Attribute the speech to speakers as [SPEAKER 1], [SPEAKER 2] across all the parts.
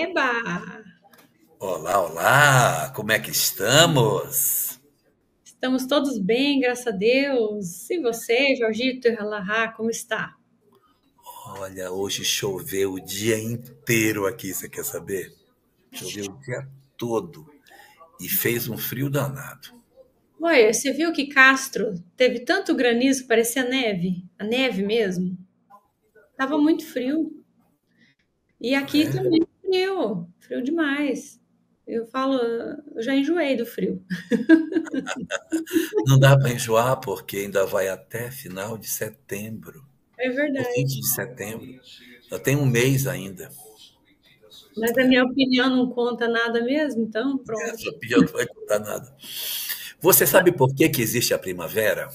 [SPEAKER 1] Eba!
[SPEAKER 2] Olá, olá! Como é que estamos?
[SPEAKER 1] Estamos todos bem, graças a Deus. E você, Jorgito e Halahá, como está?
[SPEAKER 2] Olha, hoje choveu o dia inteiro aqui, você quer saber? Choveu o dia todo e fez um frio danado.
[SPEAKER 1] Oi, você viu que Castro teve tanto granizo que parecia neve? A neve mesmo? Tava muito frio. E aqui
[SPEAKER 2] É,
[SPEAKER 1] também frio, frio demais. Eu falo, eu já enjoei do frio.
[SPEAKER 2] não dá para enjoar porque ainda vai até final de setembro,
[SPEAKER 1] É
[SPEAKER 2] ou
[SPEAKER 1] verdade.
[SPEAKER 2] 20 de setembro. Já tem um mês ainda.
[SPEAKER 1] Mas a minha opinião não conta nada mesmo, então pronto.
[SPEAKER 2] Essa opinião não vai contar nada. Você sabe por que que existe a primavera?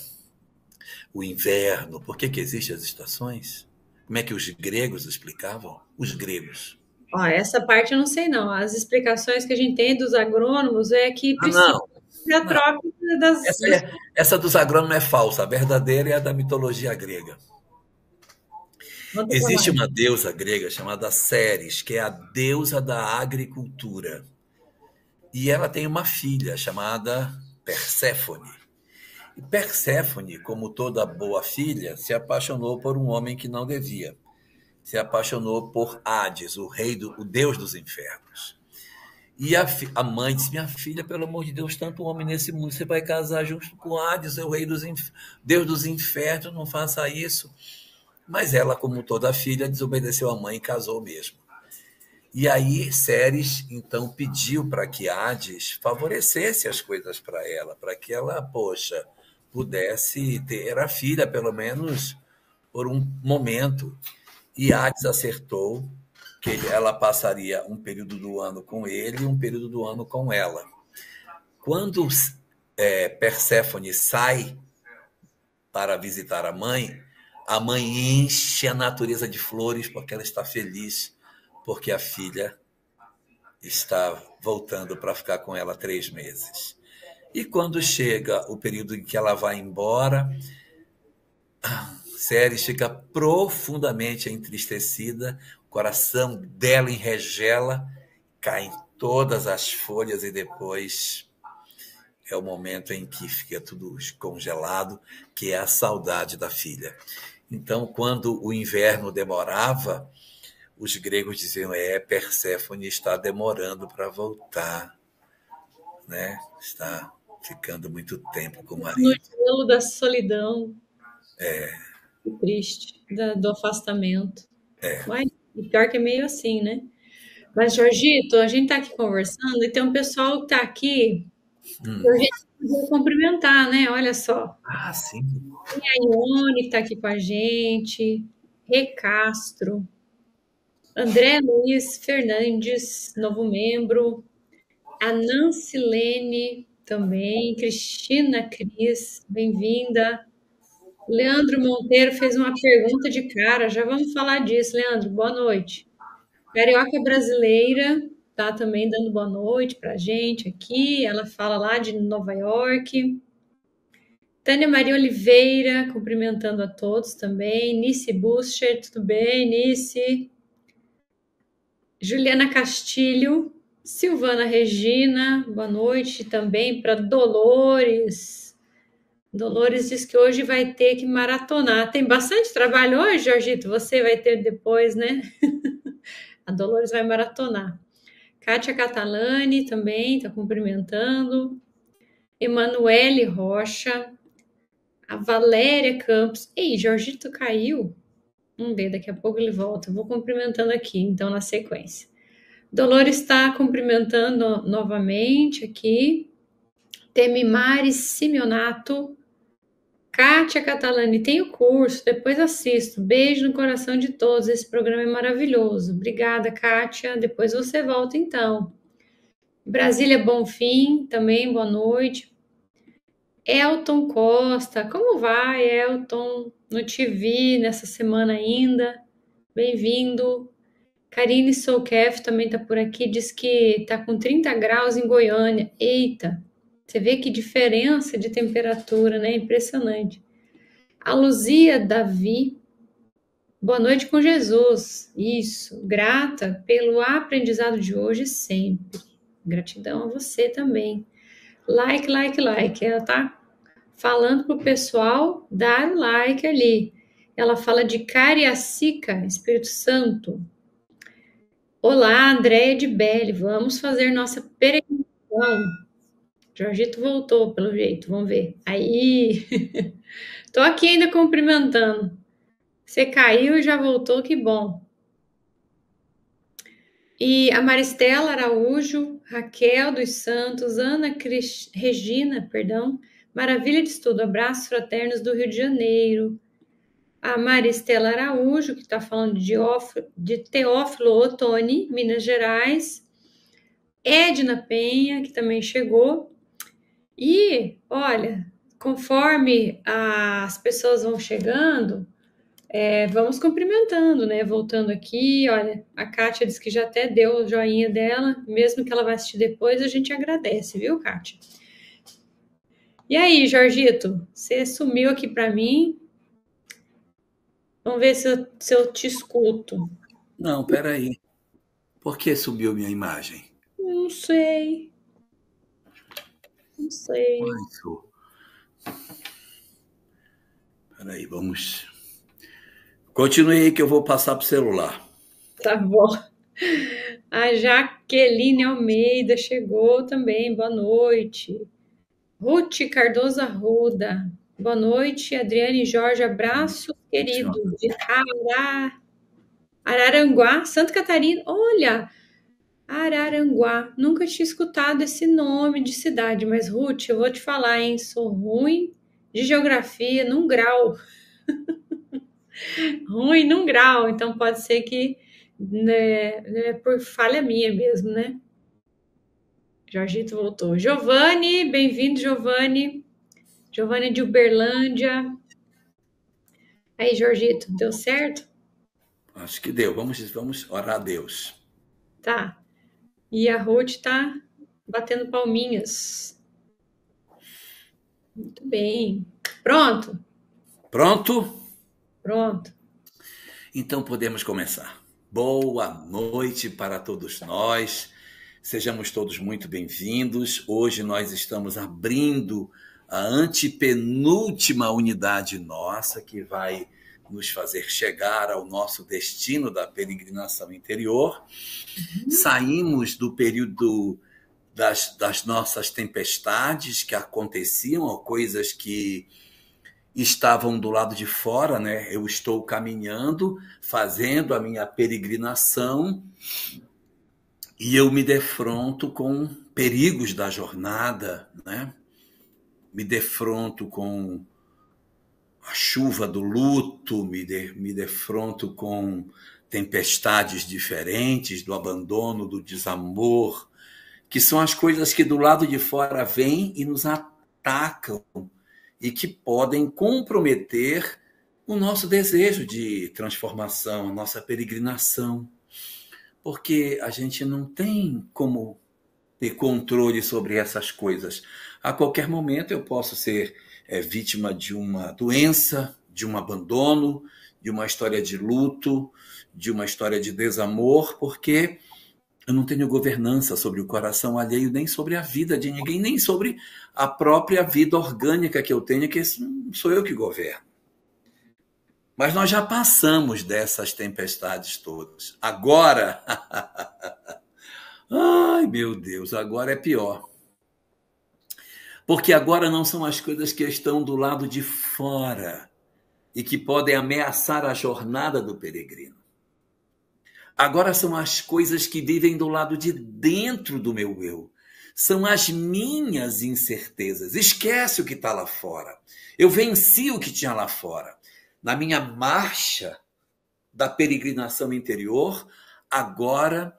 [SPEAKER 2] O inverno? Por que que existem as estações? Como é que os gregos explicavam? Os gregos.
[SPEAKER 1] Ó, essa parte eu não sei não. As explicações que a gente tem dos agrônomos é que
[SPEAKER 2] Ah,
[SPEAKER 1] precisa
[SPEAKER 2] não.
[SPEAKER 1] da
[SPEAKER 2] Não.
[SPEAKER 1] troca dos.
[SPEAKER 2] Essa dos agrônomos é falsa, a verdadeira é a da mitologia grega.
[SPEAKER 1] Conta pra
[SPEAKER 2] Existe
[SPEAKER 1] nós.
[SPEAKER 2] uma deusa grega chamada Ceres, que é a deusa da agricultura. E ela tem uma filha chamada Perséfone. E Perséfone, como toda boa filha, se apaixonou por um homem que não devia. Se apaixonou por Hades, o deus dos infernos. E a mãe disse: Minha filha, pelo amor de Deus, tanto homem nesse mundo, você vai casar junto com Hades, o Deus dos infernos, não faça isso. Mas ela, como toda filha, desobedeceu a mãe e casou mesmo. E aí Ceres então pediu para que Hades favorecesse as coisas para que ela, poxa, pudesse ter a filha, pelo menos por um momento. E Hades acertou que ela passaria um período do ano com ele e um período do ano com ela. Quando Perséfone sai para visitar a mãe enche a natureza de flores porque ela está feliz, porque a filha está voltando para ficar com ela 3 meses. E quando chega o período em que ela vai embora, Ceres fica profundamente entristecida, o coração dela enregela, caem todas as folhas e depois é o momento em que fica tudo congelado, que é a saudade da filha. Então, quando o inverno demorava, os gregos diziam: Perséfone está demorando para voltar, né? Está ficando muito tempo com o
[SPEAKER 1] No
[SPEAKER 2] marido.
[SPEAKER 1] gelo da solidão, que triste, do afastamento. Mas e pior que é meio assim, né? Mas, Jorgito, a gente tá aqui conversando e tem um pessoal que tá aqui que a
[SPEAKER 2] Hum.
[SPEAKER 1] gente podia cumprimentar, né? Olha só.
[SPEAKER 2] Ah, sim.
[SPEAKER 1] A Ione que tá aqui com a gente, Rê Castro, André Luiz Fernandes, novo membro, a Nancy Lene também, Cristina Cris, bem-vinda. Leandro Monteiro fez uma pergunta de cara, já vamos falar disso, Leandro, boa noite. Carioca Brasileira tá também dando boa noite pra gente aqui, ela fala lá de Nova York. Tânia Maria Oliveira, cumprimentando a todos também. Nice Buscher, tudo bem, Nice? Juliana Castilho, Silvana Regina, boa noite também para Dolores. Dolores diz que hoje vai ter que maratonar. Tem bastante trabalho hoje, Jorgito? Você vai ter depois, né? A Dolores vai maratonar. Kátia Catalani também está cumprimentando. Emanuele Rocha. A Valéria Campos. Ei, Jorgito caiu? Vamos ver, daqui a pouco ele volta. Eu vou cumprimentando aqui, então, na sequência. Dolores está cumprimentando novamente aqui. Temimari Simeonato. Kátia Catalani, tem o curso, depois assisto. Beijo no coração de todos, esse programa é maravilhoso. Obrigada, Kátia. Depois você volta, então. Brasília Bonfim, também, boa noite. Elton Costa, como vai, Elton? Não te vi nessa semana ainda. Bem-vindo. Karine Soukef também está por aqui, diz que está com 30 graus em Goiânia. Eita, você vê que diferença de temperatura, né? Impressionante. A Luzia Davi, Boa noite com Jesus. Isso. Grata pelo aprendizado de hoje sempre. Gratidão a você também. Like, like, like. Ela tá falando pro pessoal dar o like ali. Ela fala de Cariacica, Espírito Santo. Olá, Andréia de Belli. Vamos fazer nossa peregrinação. Jorgito voltou, pelo jeito. Vamos ver. Aí. Tô aqui ainda cumprimentando. Você caiu e já voltou, que bom. E a Maristela Araújo, Raquel dos Santos, Regina, perdão, maravilha de estudo, abraços fraternos do Rio de Janeiro. A Maristela Araújo, que está falando de Teófilo Otoni, Minas Gerais. Edna Penha, que também chegou. E, olha, conforme as pessoas vão chegando, vamos cumprimentando, né? Voltando aqui, olha, a Kátia disse que já até deu o joinha dela, mesmo que ela vai assistir depois, a gente agradece, viu, Kátia? E aí, Jorgito, você sumiu aqui para mim. Vamos ver se eu te escuto.
[SPEAKER 2] Não, peraí. Por que subiu minha imagem?
[SPEAKER 1] Não sei. Não sei.
[SPEAKER 2] Peraí, vamos. Continue aí que eu vou passar pro celular.
[SPEAKER 1] Tá bom. A Jaqueline Almeida chegou também. Boa noite. Ruth Cardoso Arruda. Boa noite, Adriane Jorge. Abraço, querido. De Araranguá, Santa Catarina. Olha, Araranguá. Nunca tinha escutado esse nome de cidade, mas, Ruth, eu vou te falar, hein? Sou ruim de geografia num grau. Ruim num grau. Então, pode ser que por falha minha mesmo, né? Jorgito voltou. Giovanni, bem-vindo, Giovanni. Giovanni de Uberlândia. Aí, Jorgito, deu certo?
[SPEAKER 2] Acho que deu. Vamos orar a Deus.
[SPEAKER 1] Tá. E a Ruth tá batendo palminhas. Muito bem. Pronto?
[SPEAKER 2] Pronto?
[SPEAKER 1] Pronto.
[SPEAKER 2] Então podemos começar. Boa noite para todos nós. Sejamos todos muito bem-vindos. Hoje nós estamos abrindo a antepenúltima unidade nossa, que vai nos fazer chegar ao nosso destino da peregrinação interior. Saímos do período das nossas tempestades que aconteciam, ou coisas que estavam do lado de fora, né? Eu estou caminhando, fazendo a minha peregrinação, e eu me defronto com perigos da jornada, né? Me defronto com a chuva do luto, me defronto com tempestades diferentes, do abandono, do desamor, que são as coisas que do lado de fora vêm e nos atacam e que podem comprometer o nosso desejo de transformação, a nossa peregrinação. Porque a gente não tem como ter controle sobre essas coisas. A qualquer momento eu posso ser vítima de uma doença, de um abandono, de uma história de luto, de uma história de desamor, porque eu não tenho governança sobre o coração alheio, nem sobre a vida de ninguém, nem sobre a própria vida orgânica que eu tenho, que sou eu que governo. Mas nós já passamos dessas tempestades todas. Agora, ai meu Deus, agora é pior. Porque agora não são as coisas que estão do lado de fora e que podem ameaçar a jornada do peregrino. Agora são as coisas que vivem do lado de dentro do meu eu. São as minhas incertezas. Esquece o que está lá fora. Eu venci o que tinha lá fora. Na minha marcha da peregrinação interior, agora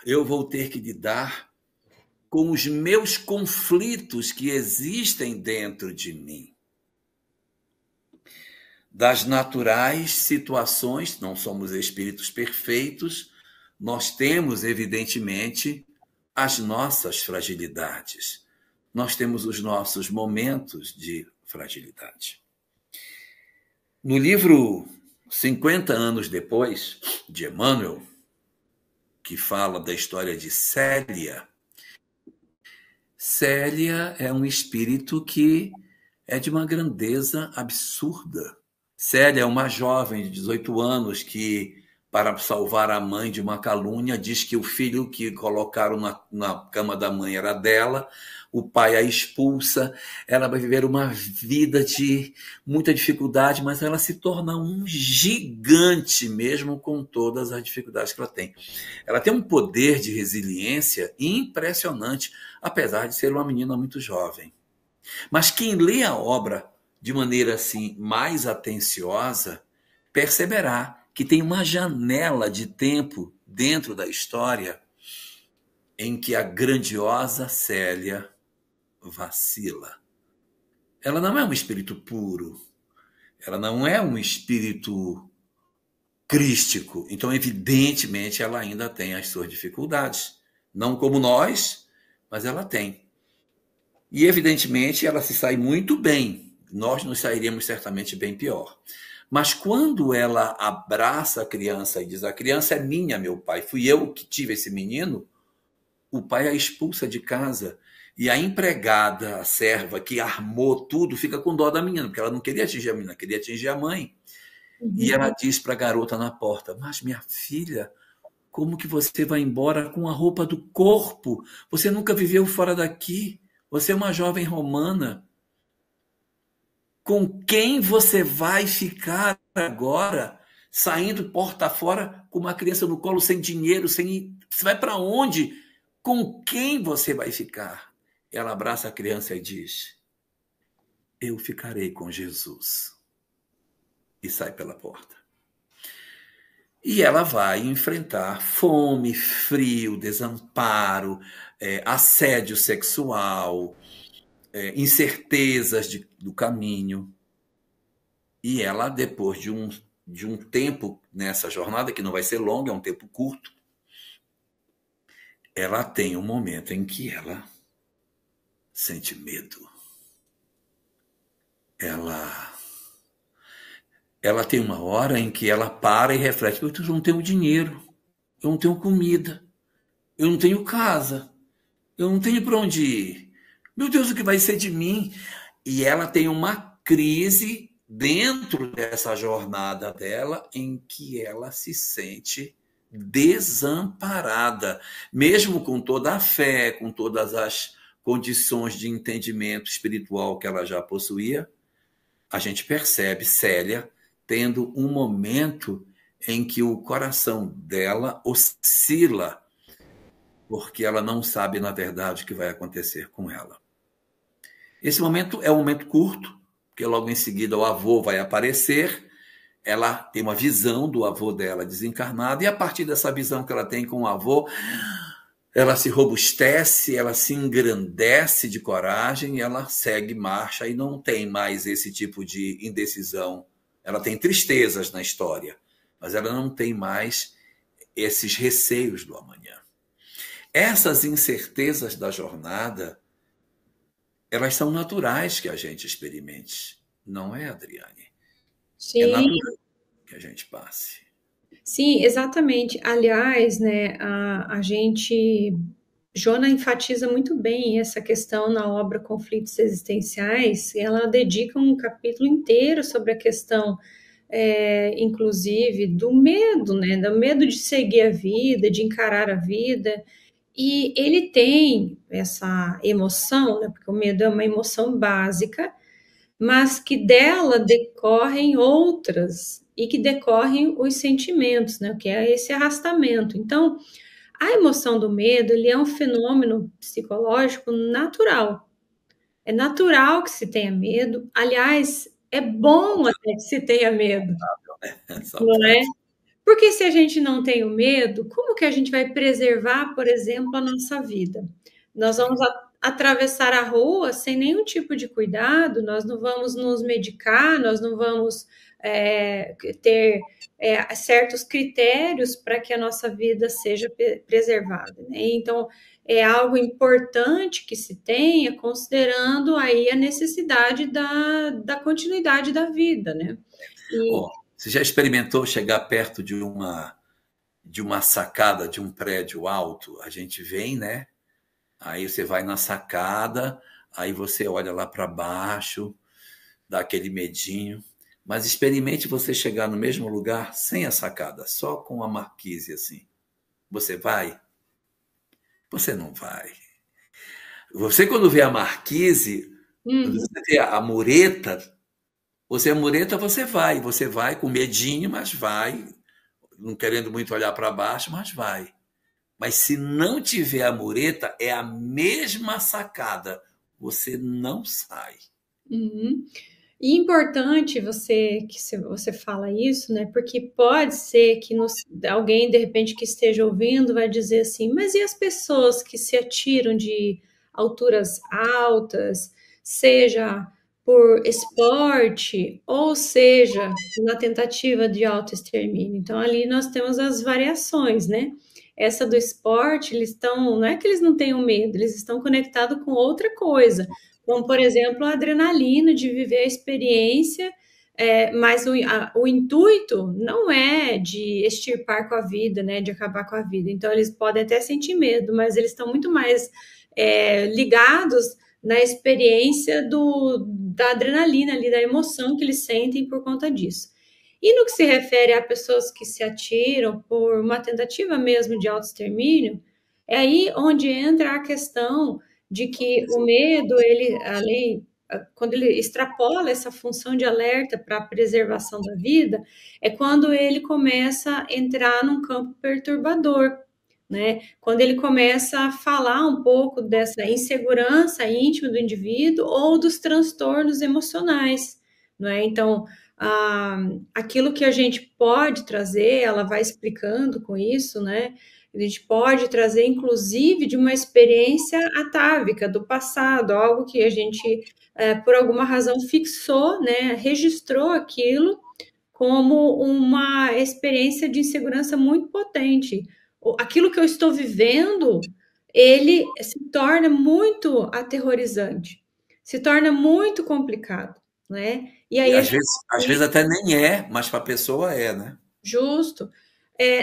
[SPEAKER 2] eu vou ter que lidar com os meus conflitos que existem dentro de mim. Das naturais situações, não somos espíritos perfeitos, nós temos, evidentemente, as nossas fragilidades. Nós temos os nossos momentos de fragilidade. No livro 50 anos depois, de Emmanuel, que fala da história de Célia, Célia é um espírito que é de uma grandeza absurda. Célia é uma jovem de 18 anos que, para salvar a mãe de uma calúnia, diz que o filho que colocaram na cama da mãe era dela, o pai a expulsa, ela vai viver uma vida de muita dificuldade, mas ela se torna um gigante mesmo com todas as dificuldades que ela tem. Ela tem um poder de resiliência impressionante, apesar de ser uma menina muito jovem. Mas quem lê a obra de maneira assim mais atenciosa perceberá que tem uma janela de tempo dentro da história em que a grandiosa Célia vacila. Ela não é um espírito puro, ela não é um espírito crístico, então evidentemente ela ainda tem as suas dificuldades, não como nós, mas ela tem. E evidentemente ela se sai muito bem, nós nos sairíamos certamente bem pior. Mas quando ela abraça a criança e diz: a criança é minha, meu pai, fui eu que tive esse menino, o pai a expulsa de casa. E a empregada, a serva que armou tudo, fica com dó da menina, porque ela não queria atingir a menina, queria atingir a mãe. E ela diz para a garota na porta: mas minha filha, como que você vai embora com a roupa do corpo? Você nunca viveu fora daqui, você é uma jovem romana. Com quem você vai ficar agora, saindo porta fora com uma criança no colo, sem dinheiro, sem... Você vai para onde? Com quem você vai ficar? Ela abraça a criança e diz: eu ficarei com Jesus. E sai pela porta. E ela vai enfrentar fome, frio, desamparo, assédio sexual, incertezas do caminho. E ela, depois de um tempo nessa jornada, que não vai ser longo, é um tempo curto, ela tem um momento em que ela sente medo. Ela tem uma hora em que ela para e reflete: eu não tenho dinheiro, eu não tenho comida, eu não tenho casa, eu não tenho para onde ir. Meu Deus, o que vai ser de mim? E ela tem uma crise dentro dessa jornada dela em que ela se sente desamparada, mesmo com toda a fé, com todas as condições de entendimento espiritual que ela já possuía. A gente percebe Célia tendo um momento em que o coração dela oscila, porque ela não sabe, na verdade, o que vai acontecer com ela. Esse momento é um momento curto, porque logo em seguida o avô vai aparecer, ela tem uma visão do avô dela desencarnado, e a partir dessa visão que ela tem com o avô, ela se robustece, ela se engrandece de coragem, ela segue marcha e não tem mais esse tipo de indecisão. Ela tem tristezas na história, mas ela não tem mais esses receios do amanhã. Essas incertezas da jornada, elas são naturais que a gente experimente, não é, Adriane?
[SPEAKER 1] Sim.
[SPEAKER 2] É natural que a gente passe.
[SPEAKER 1] Sim, exatamente. Aliás, né, a gente, Jona enfatiza muito bem essa questão na obra Conflitos Existenciais. Ela dedica um capítulo inteiro sobre a questão, inclusive, do medo, né, do medo de seguir a vida, de encarar a vida. E ele tem essa emoção, né, porque o medo é uma emoção básica, mas que dela decorrem outras e que decorrem os sentimentos, né? O que é esse arrastamento. Então, a emoção do medo, ele é um fenômeno psicológico natural. É natural que se tenha medo. Aliás, é bom até que se tenha medo, não é? Porque se a gente não tem o medo, como que a gente vai preservar, por exemplo, a nossa vida? Nós vamos atravessar a rua sem nenhum tipo de cuidado, nós não vamos nos medicar, nós não vamos ter certos critérios para que a nossa vida seja preservada, né? Então, é algo importante que se tenha, considerando aí a necessidade da continuidade da vida, né? E
[SPEAKER 2] Ó, você já experimentou chegar perto de uma sacada de um prédio alto? A gente vem, né? Aí você vai na sacada, aí você olha lá para baixo, dá aquele medinho. Mas experimente você chegar no mesmo lugar sem a sacada, só com a marquise assim. Você vai? Você não vai. Você, quando vê a marquise, quando
[SPEAKER 1] uhum,
[SPEAKER 2] você vê a mureta, você a mureta, você vai com medinho, mas vai, não querendo muito olhar para baixo, mas vai. Mas se não tiver a mureta, é a mesma sacada, você não sai.
[SPEAKER 1] uhum. E importante você fala isso, né? Porque pode ser que alguém de repente que esteja ouvindo vai dizer assim, mas e as pessoas que se atiram de alturas altas, seja por esporte ou seja na tentativa de autoextermínio? Então ali nós temos as variações, né? Essa do esporte, não é que eles não tenham medo, eles estão conectados com outra coisa, como, por exemplo, a adrenalina de viver a experiência, mas o intuito não é de extirpar com a vida, né, de acabar com a vida. Então, eles podem até sentir medo, mas eles estão muito mais ligados na experiência da adrenalina ali, da emoção que eles sentem por conta disso. E no que se refere a pessoas que se atiram por uma tentativa mesmo de autoextermínio, é aí onde entra a questão de que o medo, quando ele extrapola essa função de alerta para a preservação da vida, é quando ele começa a entrar num campo perturbador, né? Quando ele começa a falar um pouco dessa insegurança íntima do indivíduo ou dos transtornos emocionais, não é? Então, aquilo que a gente pode trazer, ela vai explicando com isso, né? A gente pode trazer, inclusive, de uma experiência atávica do passado, algo que a gente, por alguma razão, fixou, né? Registrou aquilo como uma experiência de insegurança muito potente. Aquilo que eu estou vivendo, ele se torna muito aterrorizante, se torna muito complicado, né? E
[SPEAKER 2] E
[SPEAKER 1] aí a gente
[SPEAKER 2] às vezes até nem é, mas para a pessoa é, né?
[SPEAKER 1] justo.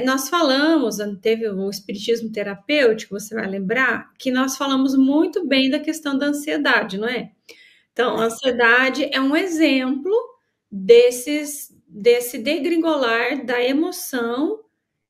[SPEAKER 1] Nós falamos, teve o espiritismo terapêutico, você vai lembrar, que nós falamos muito bem da questão da ansiedade, não é? Então, a ansiedade é um exemplo desse degringolar da emoção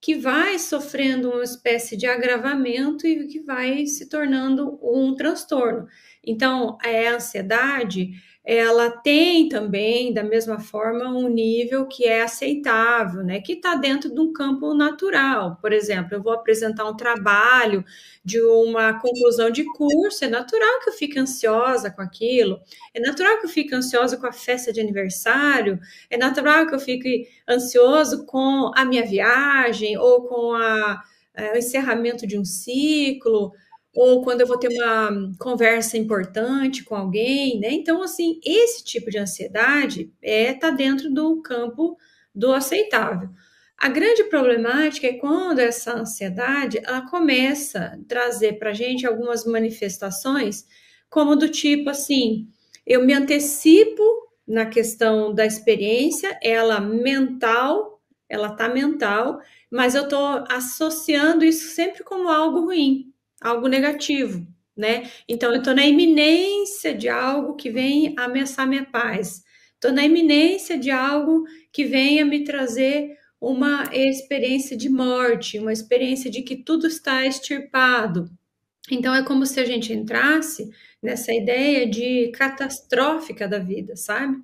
[SPEAKER 1] que vai sofrendo uma espécie de agravamento e que vai se tornando um transtorno. Então, a ansiedade, ela tem também, da mesma forma, um nível que é aceitável, né? Que está dentro de um campo natural. Por exemplo, eu vou apresentar um trabalho de uma conclusão de curso, é natural que eu fique ansiosa com aquilo, é natural que eu fique ansiosa com a festa de aniversário, é natural que eu fique ansioso com a minha viagem ou com o encerramento de um ciclo, ou quando eu vou ter uma conversa importante com alguém, né? Então, assim, esse tipo de ansiedade tá dentro do campo do aceitável. A grande problemática é quando essa ansiedade ela começa a trazer para a gente algumas manifestações, como do tipo assim, eu me antecipo na questão da experiência, ela tá mental, mas eu estou associando isso sempre como algo ruim, algo negativo, né? Então, eu estou na iminência de algo que vem ameaçar minha paz, estou na iminência de algo que venha me trazer uma experiência de morte, uma experiência de que tudo está extirpado. Então, é como se a gente entrasse nessa ideia de catastrófica da vida, sabe?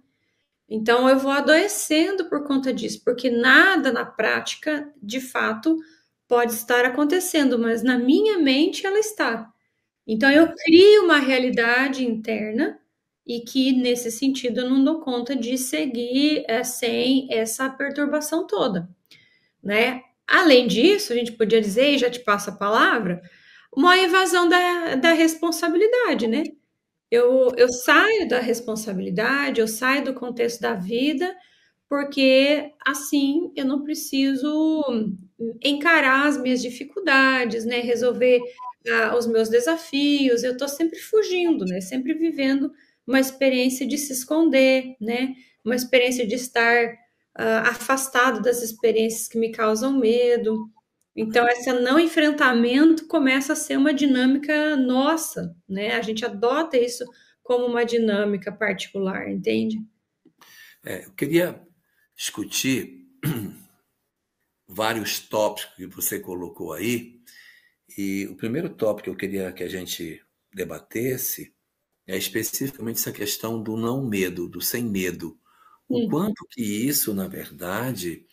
[SPEAKER 1] Então, eu vou adoecendo por conta disso, porque nada na prática, de fato, pode estar acontecendo, mas na minha mente ela está. Então, eu crio uma realidade interna e que, nesse sentido, eu não dou conta de seguir sem essa perturbação toda, né? Além disso, a gente podia dizer, e já te passo a palavra, uma evasão da responsabilidade, né? Eu saio da responsabilidade, eu saio do contexto da vida, porque assim eu não preciso encarar as minhas dificuldades, né? Resolver os meus desafios. Eu estou sempre fugindo, né? Sempre vivendo uma experiência de se esconder, né? Uma experiência de estar afastado das experiências que me causam medo. Então, esse não enfrentamento começa a ser uma dinâmica nossa, né? A gente adota isso como uma dinâmica particular, entende?
[SPEAKER 2] Eu queria discutir vários tópicos que você colocou aí, e o primeiro tópico que eu queria que a gente debatesse é especificamente essa questão do não medo, do sem medo. O quanto que isso, na verdade,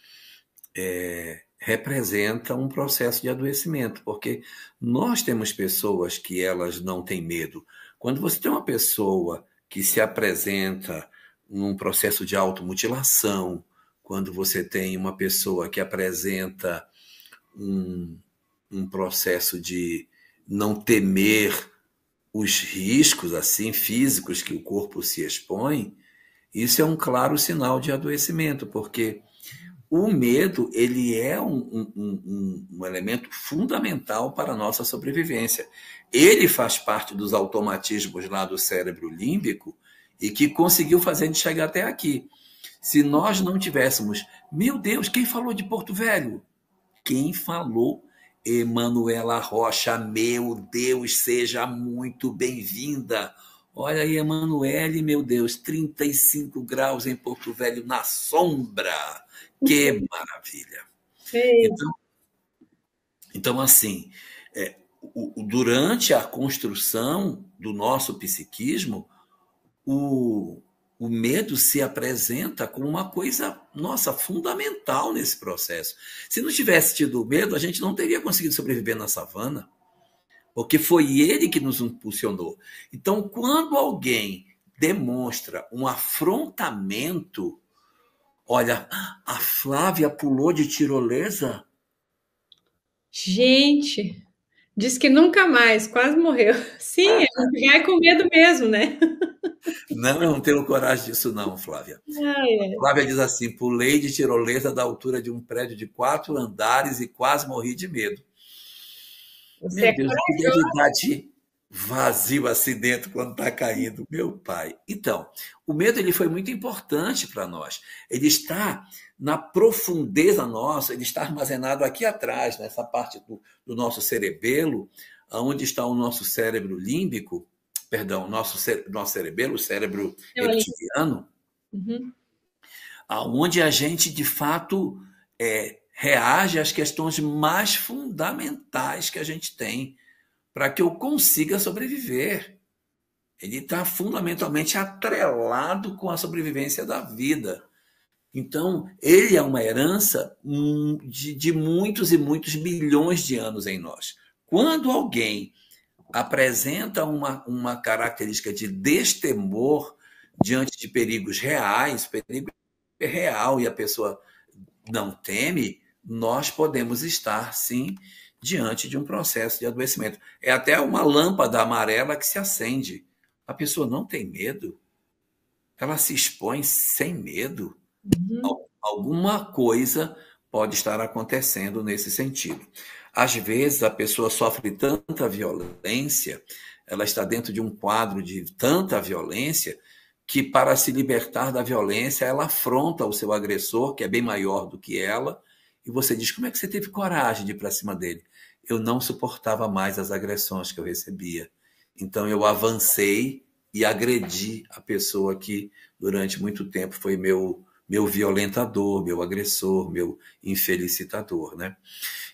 [SPEAKER 2] representa um processo de adoecimento, porque nós temos pessoas que elas não têm medo. Quando você tem uma pessoa que se apresenta num processo de automutilação, quando você tem uma pessoa que apresenta um processo de não temer os riscos assim físicos que o corpo se expõe, isso é um claro sinal de adoecimento, porque o medo ele é um elemento fundamental para a nossa sobrevivência. Ele faz parte dos automatismos lá do cérebro límbico e que conseguiu fazer a gente chegar até aqui. Se nós não tivéssemos... Meu Deus, quem falou de Porto Velho? Quem falou? Emanuela Rocha, meu Deus, seja muito bem-vinda. Olha aí, Emanuele, meu Deus, 35 graus em Porto Velho na sombra. Que maravilha. Então assim, durante a construção do nosso psiquismo, o medo se apresenta como uma coisa, nossa, fundamental nesse processo. Se não tivesse tido medo, a gente não teria conseguido sobreviver na savana, porque foi ele que nos impulsionou. Então, quando alguém demonstra um afrontamento, olha, a Flávia pulou de tirolesa?
[SPEAKER 1] Gente, diz que nunca mais, quase morreu. Sim, a gente vai com medo mesmo, né?
[SPEAKER 2] Não, eu não tenho coragem disso não, Flávia.
[SPEAKER 1] Ai,
[SPEAKER 2] Flávia diz assim, pulei de tirolesa da altura de um prédio de 4 andares e quase morri de medo.
[SPEAKER 1] você
[SPEAKER 2] Meu
[SPEAKER 1] é
[SPEAKER 2] Deus, o que deve dar de vazio assim dentro quando está caindo, meu pai. Então, o medo ele foi muito importante para nós. Ele está na profundeza nossa, ele está armazenado aqui atrás, nessa parte do nosso cerebelo, onde está o nosso cérebro límbico, perdão, nosso cerebelo, o cérebro reptiliano,
[SPEAKER 1] Uhum.
[SPEAKER 2] onde a gente, de fato, reage às questões mais fundamentais que a gente tem para que eu consiga sobreviver. Ele está fundamentalmente atrelado com a sobrevivência da vida. Então, ele é uma herança de muitos e muitos milhões de anos em nós. Quando alguém apresenta uma característica de destemor diante de perigos reais, perigo é real e a pessoa não teme, nós podemos estar, sim, diante de um processo de adoecimento. É até uma lâmpada amarela que se acende. A pessoa não tem medo, ela se expõe sem medo. Alguma coisa pode estar acontecendo nesse sentido. Às vezes, a pessoa sofre tanta violência, ela está dentro de um quadro de tanta violência, que para se libertar da violência, ela afronta o seu agressor, que é bem maior do que ela, e você diz, como é que você teve coragem de ir para cima dele? Eu não suportava mais as agressões que eu recebia. Então eu avancei e agredi a pessoa que durante muito tempo foi meu violentador, meu agressor, meu infelicitador, né?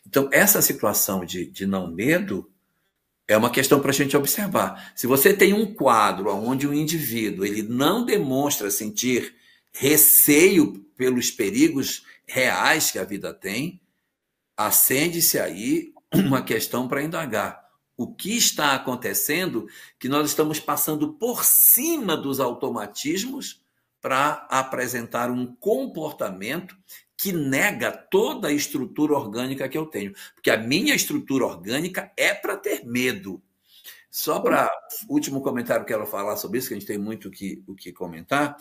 [SPEAKER 2] Então essa situação de não medo é uma questão para a gente observar. Se você tem um quadro onde o indivíduo ele não demonstra sentir receio pelos perigos reais que a vida tem, acende-se aí uma questão para indagar. O que está acontecendo que nós estamos passando por cima dos automatismos para apresentar um comportamento que nega toda a estrutura orgânica que eu tenho. Porque a minha estrutura orgânica é para ter medo. Só para último comentário que eu quero falar sobre isso, que a gente tem muito o que comentar,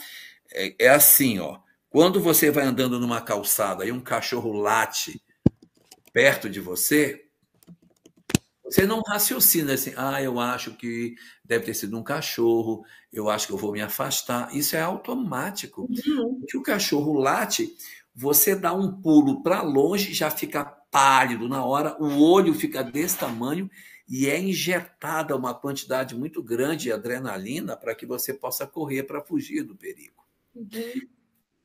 [SPEAKER 2] é assim, ó. Quando você vai andando numa calçada e um cachorro late perto de você Você não raciocina assim, eu acho que deve ter sido um cachorro, eu acho que eu vou me afastar. Isso é automático.
[SPEAKER 1] Uhum.
[SPEAKER 2] Que o cachorro late, você dá um pulo para longe, já fica pálido na hora, o olho fica desse tamanho e é injetada uma quantidade muito grande de adrenalina para que você possa correr para fugir do perigo.
[SPEAKER 1] Uhum.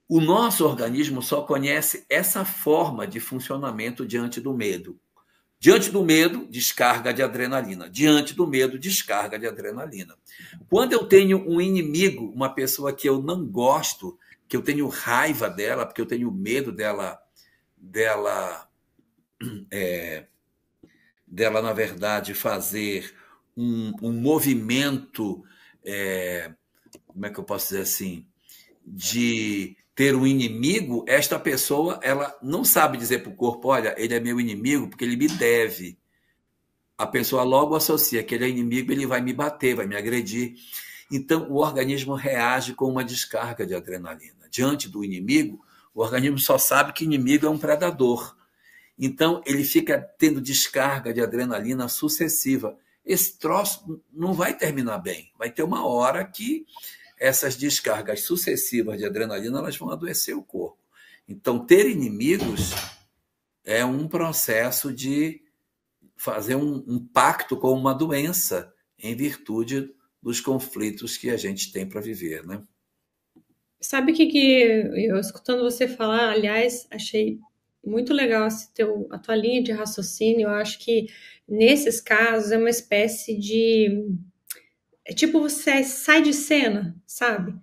[SPEAKER 2] O nosso organismo só conhece essa forma de funcionamento diante do medo. Diante do medo, descarga de adrenalina. Diante do medo, descarga de adrenalina. Quando eu tenho um inimigo, uma pessoa que eu não gosto, que eu tenho raiva dela, porque eu tenho medo dela, dela na verdade, fazer um movimento, como é que eu posso dizer assim, de ter um inimigo, esta pessoa ela não sabe dizer para o corpo, olha, ele é meu inimigo porque ele me deve. A pessoa logo associa que ele é inimigo, ele vai me bater, vai me agredir. Então, o organismo reage com uma descarga de adrenalina. Diante do inimigo, o organismo só sabe que inimigo é um predador. Então, ele fica tendo descarga de adrenalina sucessiva. Esse troço não vai terminar bem. Vai ter uma hora que essas descargas sucessivas de adrenalina elas vão adoecer o corpo. Então, ter inimigos é um processo de fazer um pacto com uma doença em virtude dos conflitos que a gente tem para viver, né?
[SPEAKER 1] Sabe o que eu, escutando você falar, aliás, achei muito legal a tua linha de raciocínio. Eu acho que nesses casos é uma espécie de. É tipo você sai de cena, sabe?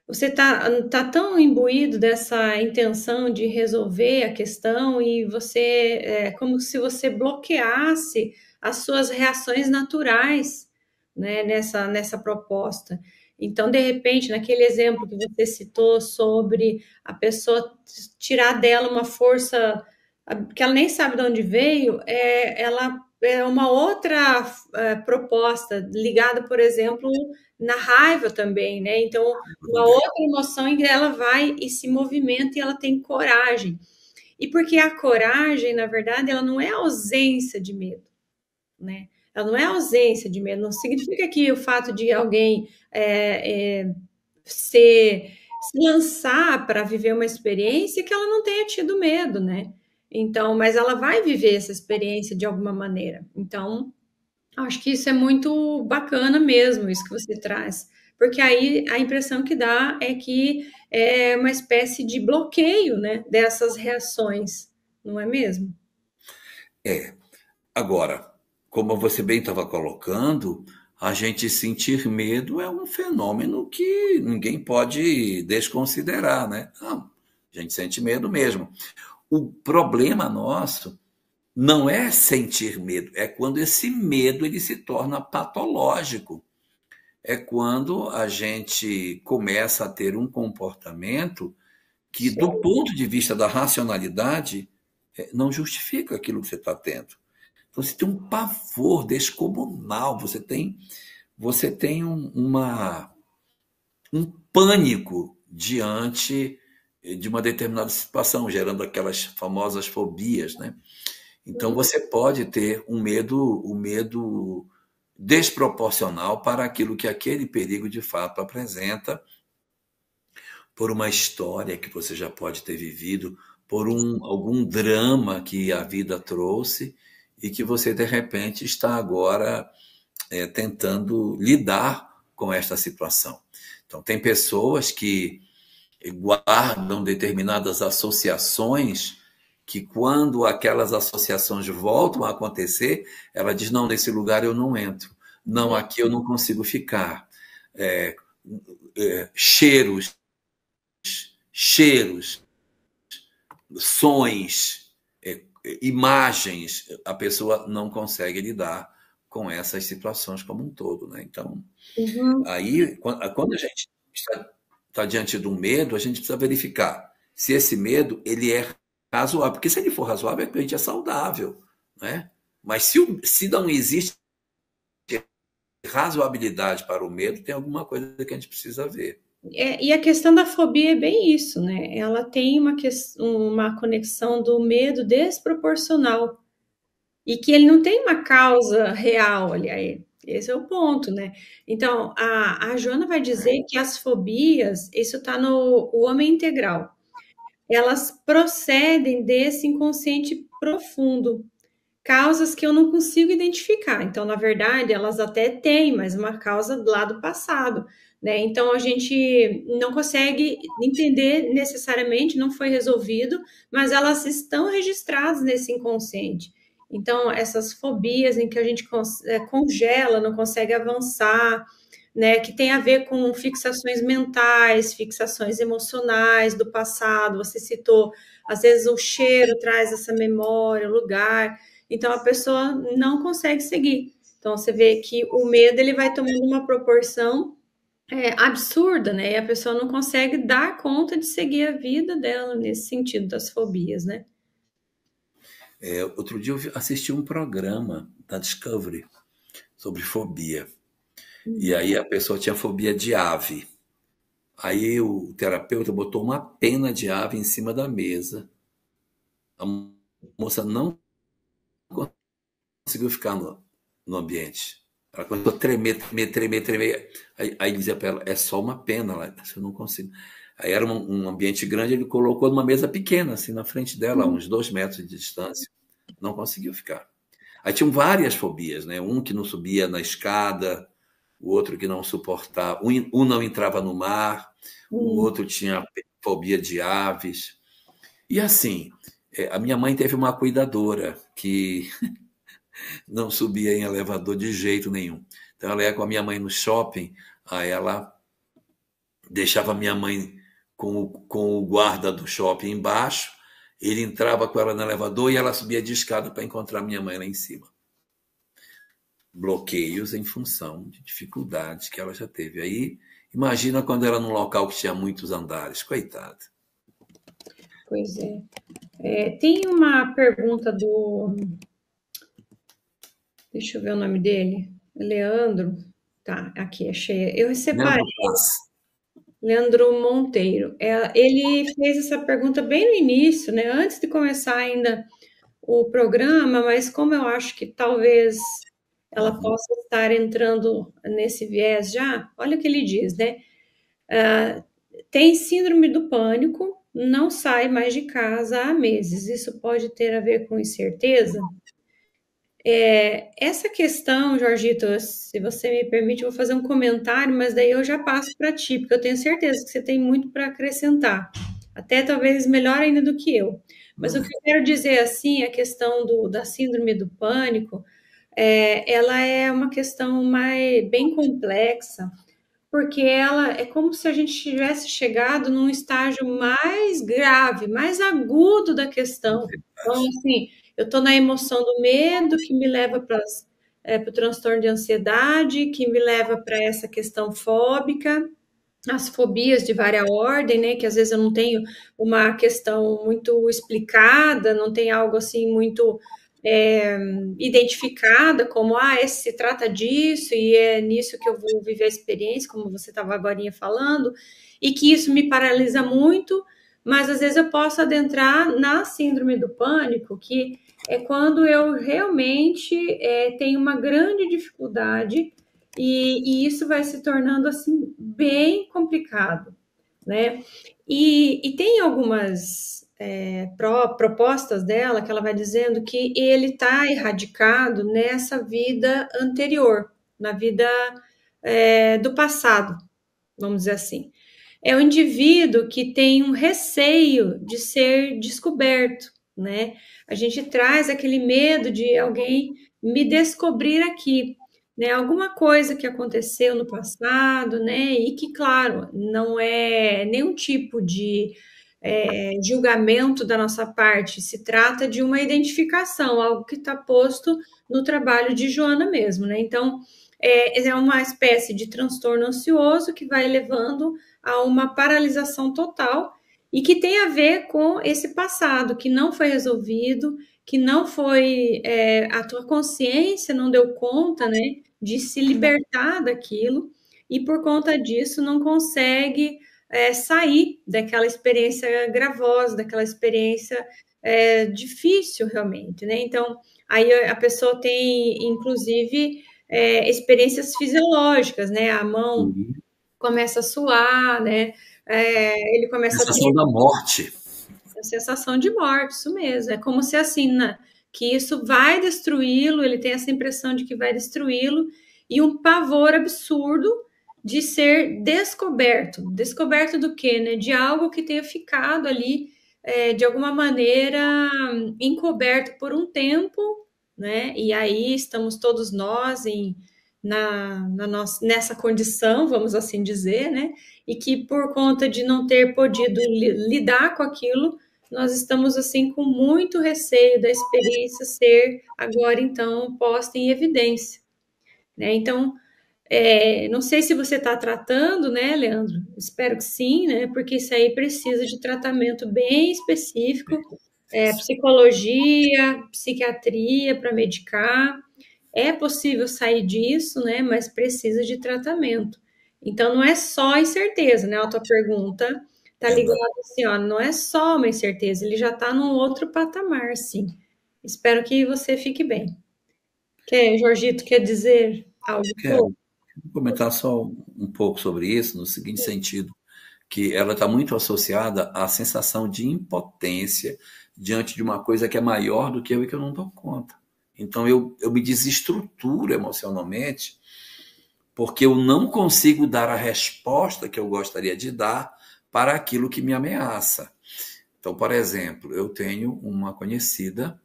[SPEAKER 1] Você tá tão imbuído dessa intenção de resolver a questão e você é como se você bloqueasse as suas reações naturais, né, nessa proposta. Então, de repente, naquele exemplo que você citou sobre a pessoa tirar dela uma força que ela nem sabe de onde veio, ela é uma outra proposta ligada, por exemplo, na raiva também, né? Então, uma outra emoção em que ela vai e se movimenta e ela tem coragem. E porque a coragem, na verdade, ela não é ausência de medo, né? Ela não é ausência de medo, não significa que o fato de alguém se lançar para viver uma experiência que ela não tenha tido medo, né? Então, mas ela vai viver essa experiência de alguma maneira. Então, acho que isso é muito bacana mesmo, isso que você traz, porque aí a impressão que dá é que é uma espécie de bloqueio, né, dessas reações, não é mesmo?
[SPEAKER 2] É. Agora, como você bem estava colocando, a gente sentir medo é um fenômeno que ninguém pode desconsiderar, né? Não, a gente sente medo mesmo. O problema nosso não é sentir medo, é quando esse medo ele se torna patológico. É quando a gente começa a ter um comportamento que, do ponto de vista da racionalidade, não justifica aquilo que você está tendo. Então, você tem um pavor descomunal, você tem um pânico diante de uma determinada situação, gerando aquelas famosas fobias, né? Então você pode ter um medo desproporcional para aquilo que aquele perigo de fato apresenta, por uma história que você já pode ter vivido, por algum drama que a vida trouxe e que você de repente está agora tentando lidar com esta situação. Então tem pessoas que guardam determinadas associações que quando aquelas associações voltam a acontecer, ela diz, não, nesse lugar eu não entro. Não, aqui eu não consigo ficar. Cheiros, sons, imagens, a pessoa não consegue lidar com essas situações como um todo, né? Então,
[SPEAKER 1] Uhum.
[SPEAKER 2] aí, quando a gente está diante de um medo, a gente precisa verificar se esse medo ele é razoável, porque se ele for razoável, é que a gente é saudável, né? Mas se não existe razoabilidade para o medo, tem alguma coisa que a gente precisa ver.
[SPEAKER 1] E a questão da fobia é bem isso, né? Ela tem uma conexão do medo desproporcional, e que ele não tem uma causa real ali aí. Esse é o ponto, né? Então, a Joana vai dizer que as fobias, isso está no o Homem Integral, elas procedem desse inconsciente profundo, causas que eu não consigo identificar. Então, na verdade, elas até têm, mas uma causa lá do passado, né? Então, a gente não consegue entender necessariamente, não foi resolvido, mas elas estão registradas nesse inconsciente. Então, essas fobias em que a gente congela, não consegue avançar, né, que tem a ver com fixações mentais, fixações emocionais do passado. Você citou, às vezes o cheiro traz essa memória, o lugar. Então a pessoa não consegue seguir. Então você vê que o medo ele vai tomando uma proporção absurda, né? E a pessoa não consegue dar conta de seguir a vida dela nesse sentido das fobias, né?
[SPEAKER 2] Outro dia eu assisti um programa da Discovery sobre fobia. E aí a pessoa tinha fobia de ave. Aí o terapeuta botou uma pena de ave em cima da mesa. A moça não conseguiu ficar no ambiente. Ela começou a tremer. Aí dizia para ela, é só uma pena. Ela, eu não consigo. Aí era um ambiente grande, ele colocou numa mesa pequena, assim, na frente dela, a uns 2 metros de distância. Não conseguiu ficar. Aí tinham várias fobias, né? Um que não subia na escada, o outro que não suportava, um não entrava no mar, o outro tinha fobia de aves. E assim, a minha mãe teve uma cuidadora que não subia em elevador de jeito nenhum. Então ela ia com a minha mãe no shopping, aí ela deixava a minha mãe com o guarda do shopping embaixo, ele entrava com ela no elevador e ela subia de escada para encontrar minha mãe lá em cima. Bloqueios em função de dificuldades que ela já teve. Aí, imagina quando era num local que tinha muitos andares, coitada.
[SPEAKER 1] Pois é. Tem uma pergunta do. Deixa eu ver o nome dele. Leandro. Tá, aqui, achei. Eu separei. Leandro Monteiro. Ele fez essa pergunta bem no início, né? Antes de começar ainda o programa, mas como eu acho que talvez ela possa estar entrando nesse viés já, olha o que ele diz, né? Tem síndrome do pânico, não sai mais de casa há meses. Isso pode ter a ver com incerteza? Essa questão, Jorgito, se você me permite, eu vou fazer um comentário, mas daí eu já passo para ti, porque eu tenho certeza que você tem muito para acrescentar, até talvez melhor ainda do que eu. Mas o que eu quero dizer assim, a questão da síndrome do pânico, ela é uma questão bem complexa, porque ela é como se a gente tivesse chegado num estágio mais grave, mais agudo da questão. Então, assim, eu estou na emoção do medo, que me leva para o transtorno de ansiedade, que me leva para essa questão fóbica, as fobias de várias ordem, né? Que às vezes eu não tenho uma questão muito explicada, não tem algo assim muito identificada como, esse se trata disso e é nisso que eu vou viver a experiência, como você estava agorinha falando, e que isso me paralisa muito, mas às vezes eu posso adentrar na síndrome do pânico, que é quando eu realmente tenho uma grande dificuldade e isso vai se tornando assim bem complicado, né? E tem algumas propostas dela que ela vai dizendo que ele está erradicado nessa vida anterior, na vida do passado, vamos dizer assim. É o indivíduo que tem um receio de ser descoberto, né? A gente traz aquele medo de alguém me descobrir aqui, né? Alguma coisa que aconteceu no passado, né? E que, claro, não é nenhum tipo de julgamento da nossa parte, se trata de uma identificação, algo que está posto no trabalho de Joana mesmo, né? Então, é uma espécie de transtorno ansioso que vai levando a uma paralisação total e que tem a ver com esse passado que não foi resolvido, que não foi, a tua consciência não deu conta, né, de se libertar daquilo e por conta disso não consegue sair daquela experiência gravosa, daquela experiência difícil realmente, né? Então, Aí a pessoa tem, inclusive, experiências fisiológicas, né? A mão
[SPEAKER 2] Uhum.
[SPEAKER 1] começa a suar, né? Ele começa a
[SPEAKER 2] Sensação da morte.
[SPEAKER 1] a sensação de morte, isso mesmo. É como se assim, que isso vai destruí-lo, ele tem essa impressão de que vai destruí-lo, e um pavor absurdo de ser descoberto. Descoberto do quê? Né? De algo que tenha ficado ali, de alguma maneira, encoberto por um tempo, né? E aí estamos todos nós nessa condição, vamos assim dizer, né? E que por conta de não ter podido lidar com aquilo, nós estamos assim com muito receio da experiência ser agora então posta em evidência, né? Então, não sei se você está tratando, né, Leandro? Espero que sim, né? Porque isso aí precisa de tratamento bem específico, psicologia, psiquiatria para medicar. É possível sair disso, né? Mas precisa de tratamento. Então, não é só incerteza, né? A tua pergunta tá ligada
[SPEAKER 2] Verdade.
[SPEAKER 1] assim, ó, não é só uma incerteza, ele já está num outro patamar, sim. Espero que você fique bem. Jorgito, quer dizer algo?
[SPEAKER 2] Quero comentar só um pouco sobre isso, no seguinte sentido, que ela está muito associada à sensação de impotência diante de uma coisa que é maior do que eu e que eu não dou conta. Então eu me desestruturo emocionalmente porque eu não consigo dar a resposta que eu gostaria de dar para aquilo que me ameaça. Então, por exemplo, eu tenho uma conhecida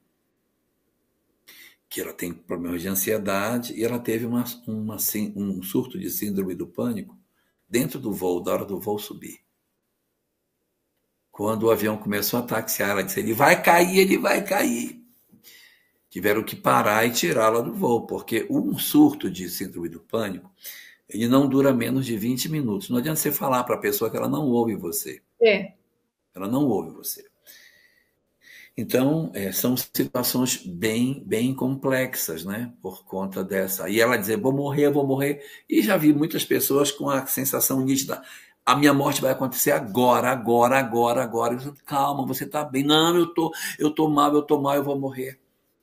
[SPEAKER 2] que ela tem problemas de ansiedade e ela teve um surto de síndrome do pânico dentro do voo, da hora do voo subir. Quando o avião começou a taxiar, ela disse, ele vai cair, ele vai cair. Tiveram que parar e tirá-la do voo, porque um surto de síndrome do pânico, ele não dura menos de 20 minutos. Não adianta você falar para a pessoa que ela não ouve você.
[SPEAKER 1] É.
[SPEAKER 2] Ela não ouve você. Então, são situações bem complexas, né? Por conta dessa. E ela dizer, vou morrer, vou morrer. E já vi muitas pessoas com a sensação nítida. A minha morte vai acontecer agora, agora, agora, agora. Eu, calma, você está bem. Não, eu tô mal, eu vou morrer.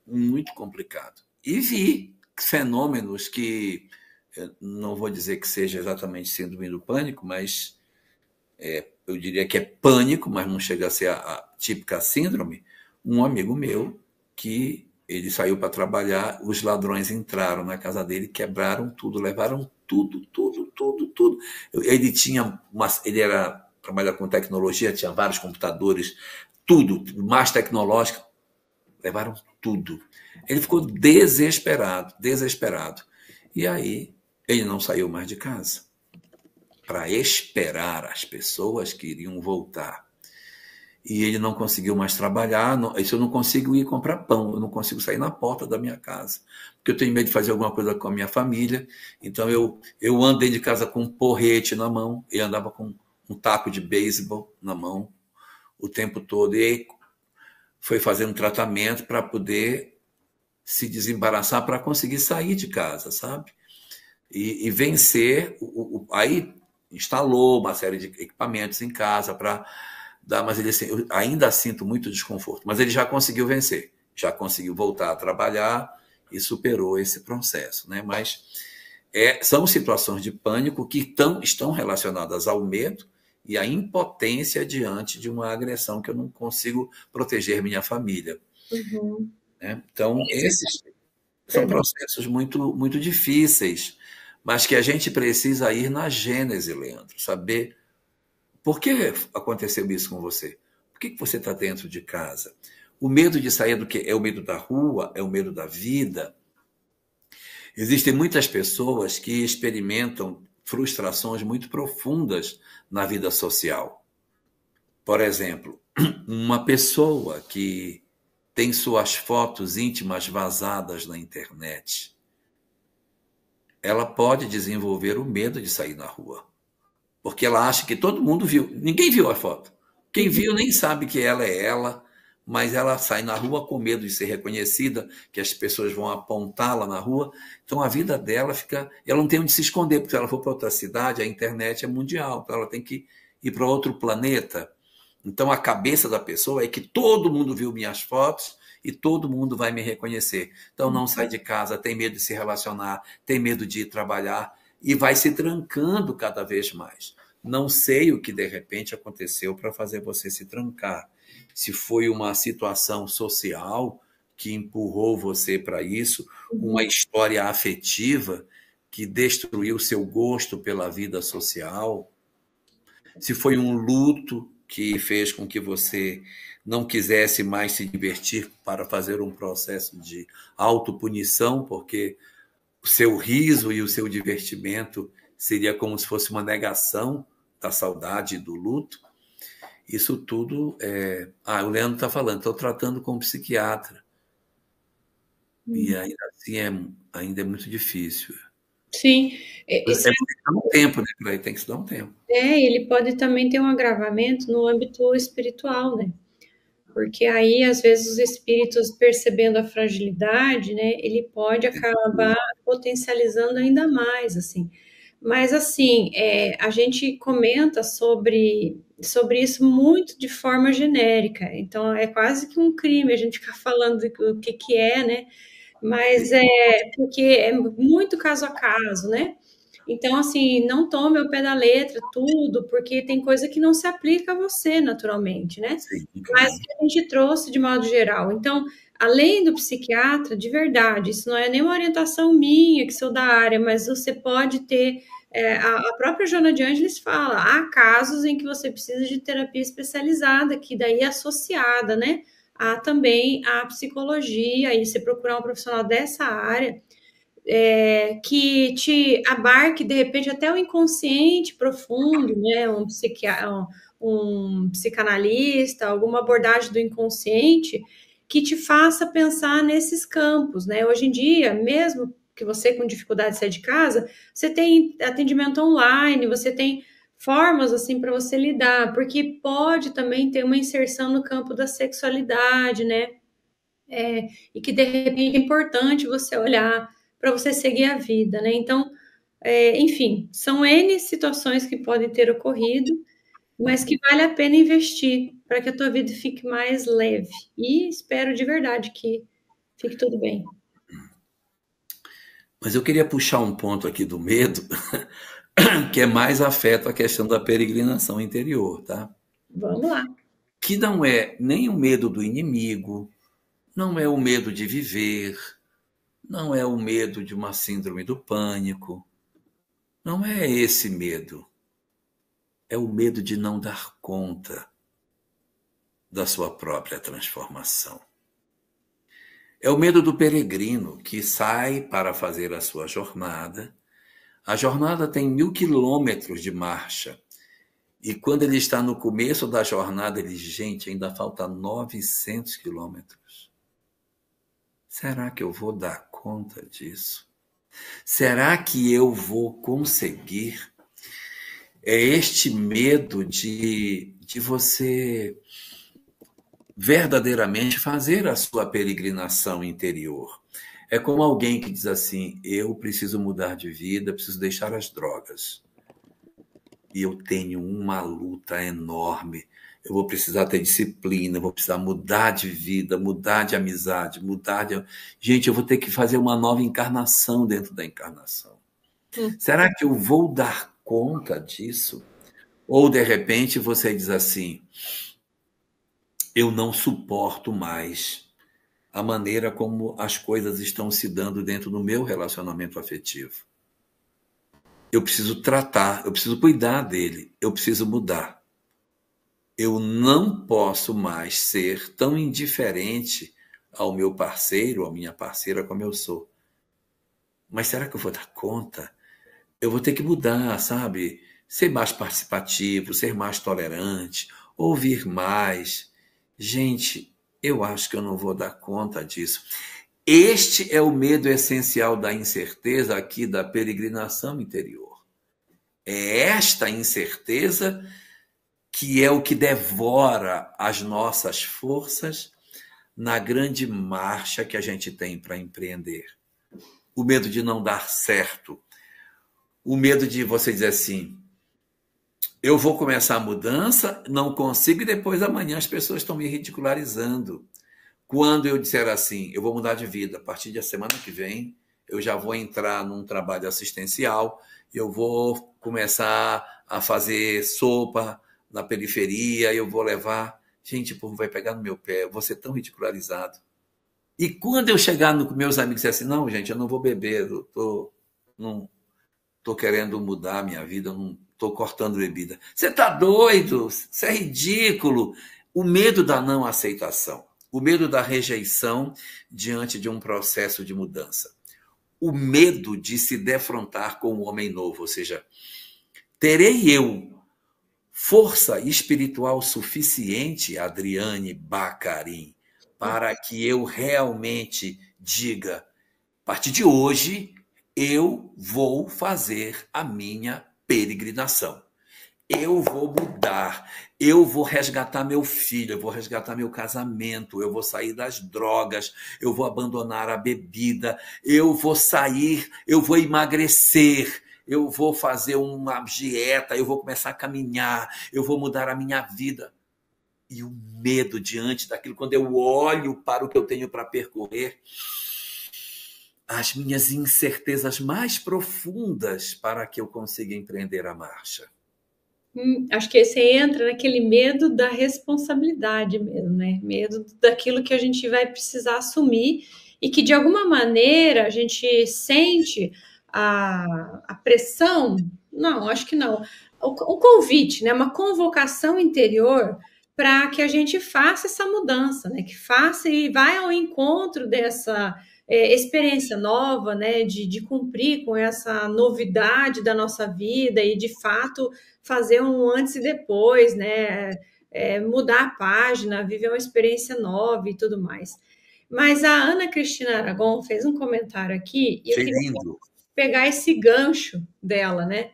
[SPEAKER 2] Muito complicado. E vi fenômenos que, não vou dizer que seja exatamente síndrome do pânico, mas eu diria que é pânico, mas não chega a ser a típica síndrome. Um amigo meu que ele saiu para trabalhar, os ladrões entraram na casa dele, quebraram tudo, levaram tudo, tudo, tudo, tudo. Ele trabalha com tecnologia, tinha vários computadores, tudo, mais tecnológico, levaram tudo. Ele ficou desesperado, desesperado. E aí ele não saiu mais de casa para esperar as pessoas que iriam voltar. E ele não conseguiu mais trabalhar, isso eu não consigo ir comprar pão, eu não consigo sair na porta da minha casa, porque eu tenho medo de fazer alguma coisa com a minha família, então eu ando dentro de casa com um porrete na mão, ele andava com um taco de beisebol na mão o tempo todo, e aí foi fazendo tratamento para poder se desembaraçar, para conseguir sair de casa, sabe? E vencer, aí instalou uma série de equipamentos em casa para mas ele, assim, eu ainda sinto muito desconforto, mas ele já conseguiu vencer, já conseguiu voltar a trabalhar e superou esse processo, né? Mas são situações de pânico que estão relacionadas ao medo e à impotência diante de uma agressão que eu não consigo proteger minha família.
[SPEAKER 1] Uhum.
[SPEAKER 2] Né? Então, esses são processos muito, muito difíceis, mas que a gente precisa ir na gênese, Leandro, saber por que aconteceu isso com você? Por que você está dentro de casa? O medo de sair do que? É o medo da rua? É o medo da vida? Existem muitas pessoas que experimentam frustrações muito profundas na vida social. Por exemplo, uma pessoa que tem suas fotos íntimas vazadas na internet, ela pode desenvolver o medo de sair na rua. Porque ela acha que todo mundo viu. Ninguém viu a foto. Quem viu nem sabe que ela é ela, mas ela sai na rua com medo de ser reconhecida, que as pessoas vão apontá-la na rua. Então a vida dela fica. Ela não tem onde se esconder, porque se ela for para outra cidade, a internet é mundial, então ela tem que ir para outro planeta. Então a cabeça da pessoa é que todo mundo viu minhas fotos e todo mundo vai me reconhecer. Então não sai de casa, tem medo de se relacionar, tem medo de ir trabalhar e vai se trancando cada vez mais. Não sei o que de repente aconteceu para fazer você se trancar. Se foi uma situação social que empurrou você para isso, uma história afetiva que destruiu seu gosto pela vida social, se foi um luto que fez com que você não quisesse mais se divertir para fazer um processo de autopunição, porque o seu riso e o seu divertimento seria como se fosse uma negação da saudade e do luto. Isso tudo o Leandro está falando, estou tratando com um psiquiatra. E ainda assim ainda é muito difícil.
[SPEAKER 1] Sim.
[SPEAKER 2] Tem que dar um tempo, né? Tem que se dar um tempo.
[SPEAKER 1] Ele pode também ter um agravamento no âmbito espiritual, né? Porque aí, às vezes, os espíritos, percebendo a fragilidade, né, ele pode acabar potencializando ainda mais, assim. Mas, assim, a gente comenta sobre isso muito de forma genérica. Então, é quase que um crime a gente ficar falando o que é, né? Mas porque é muito caso a caso, né? Então, assim, não tome ao pé da letra tudo, porque tem coisa que não se aplica a você naturalmente, né?
[SPEAKER 2] Sim.
[SPEAKER 1] Mas que a gente trouxe de modo geral. Então, além do psiquiatra, de verdade, isso não é nenhuma orientação minha, que sou da área, mas você pode ter. A própria Joana de Ângeles fala: há casos em que você precisa de terapia especializada, que daí é associada, né? Há também a psicologia, e você procurar um profissional dessa área que te abarque, de repente, até o inconsciente profundo, né? Um psicanalista, alguma abordagem do inconsciente que te faça pensar nesses campos, né? Hoje em dia, mesmo que você com dificuldade de sair de casa, você tem atendimento online, você tem formas assim para você lidar, porque pode também ter uma inserção no campo da sexualidade, né? E que de repente é importante você olhar para você seguir a vida, né? Então, enfim, são N situações que podem ter ocorrido, mas que vale a pena investir para que a tua vida fique mais leve. E espero de verdade que fique tudo bem.
[SPEAKER 2] Mas eu queria puxar um ponto aqui do medo, que é mais afeta a questão da peregrinação interior, tá?
[SPEAKER 1] Vamos lá.
[SPEAKER 2] Que não é nem o medo do inimigo, não é o medo de viver, não é o medo de uma síndrome do pânico, não é esse medo. É o medo de não dar conta da sua própria transformação. É o medo do peregrino que sai para fazer a sua jornada. A jornada tem 1000 quilômetros de marcha. E quando ele está no começo da jornada, ele diz: gente, ainda falta 900 quilômetros. Será que eu vou dar conta disso? Será que eu vou conseguir? É este medo de você verdadeiramente fazer a sua peregrinação interior. É como alguém que diz assim: eu preciso mudar de vida, preciso deixar as drogas. E eu tenho uma luta enorme. Eu vou precisar ter disciplina, vou precisar mudar de vida, mudar de amizade, Gente, eu vou ter que fazer uma nova encarnação dentro da encarnação. Será que eu vou dar conta disso? Ou, de repente, você diz assim: eu não suporto mais a maneira como as coisas estão se dando dentro do meu relacionamento afetivo. Eu preciso tratar, eu preciso cuidar dele, eu preciso mudar. Eu não posso mais ser tão indiferente ao meu parceiro, à minha parceira como eu sou. Mas será que eu vou dar conta? Eu vou ter que mudar, sabe? Ser mais participativo, ser mais tolerante, ouvir mais. Gente, eu acho que eu não vou dar conta disso. Este é o medo essencial da incerteza aqui da peregrinação interior. É esta incerteza que é o que devora as nossas forças na grande marcha que a gente tem para empreender. O medo de não dar certo. O medo de você dizer assim: eu vou começar a mudança, não consigo, e depois amanhã as pessoas estão me ridicularizando. Quando eu disser assim, eu vou mudar de vida, a partir da semana que vem, eu já vou entrar num trabalho assistencial, eu vou começar a fazer sopa na periferia, eu vou levar... Gente, o povo vai pegar no meu pé, eu vou ser tão ridicularizado. E quando eu chegar com meus amigos e dizer assim, não, gente, eu não vou beber, não estou querendo mudar a minha vida, eu não estou cortando bebida. Você está doido? Isso é ridículo. O medo da não aceitação, o medo da rejeição diante de um processo de mudança, o medo de se defrontar com o homem novo, ou seja, terei eu força espiritual suficiente, Adriane Bacarim, para que eu realmente diga, a partir de hoje, eu vou fazer a minha peregrinação. Eu vou mudar, eu vou resgatar meu filho, eu vou resgatar meu casamento, eu vou sair das drogas, eu vou abandonar a bebida, eu vou sair, eu vou emagrecer, eu vou fazer uma dieta, eu vou começar a caminhar, eu vou mudar a minha vida. E o medo diante daquilo, quando eu olho para o que eu tenho para percorrer, as minhas incertezas mais profundas para que eu consiga empreender a marcha.
[SPEAKER 1] Acho que você entra naquele medo da responsabilidade mesmo, né? Medo daquilo que a gente vai precisar assumir e que de alguma maneira a gente sente a pressão. Não, acho que não. O convite, né? Uma convocação interior para que a gente faça essa mudança, né? Que faça e vai ao encontro dessa experiência nova, né? De cumprir com essa novidade da nossa vida e de fato fazer um antes e depois, né? Mudar a página, viver uma experiência nova e tudo mais. Mas a Ana Cristina Aragon fez um comentário aqui e eu
[SPEAKER 2] Achei
[SPEAKER 1] queria
[SPEAKER 2] lindo.
[SPEAKER 1] pegar esse gancho dela, né?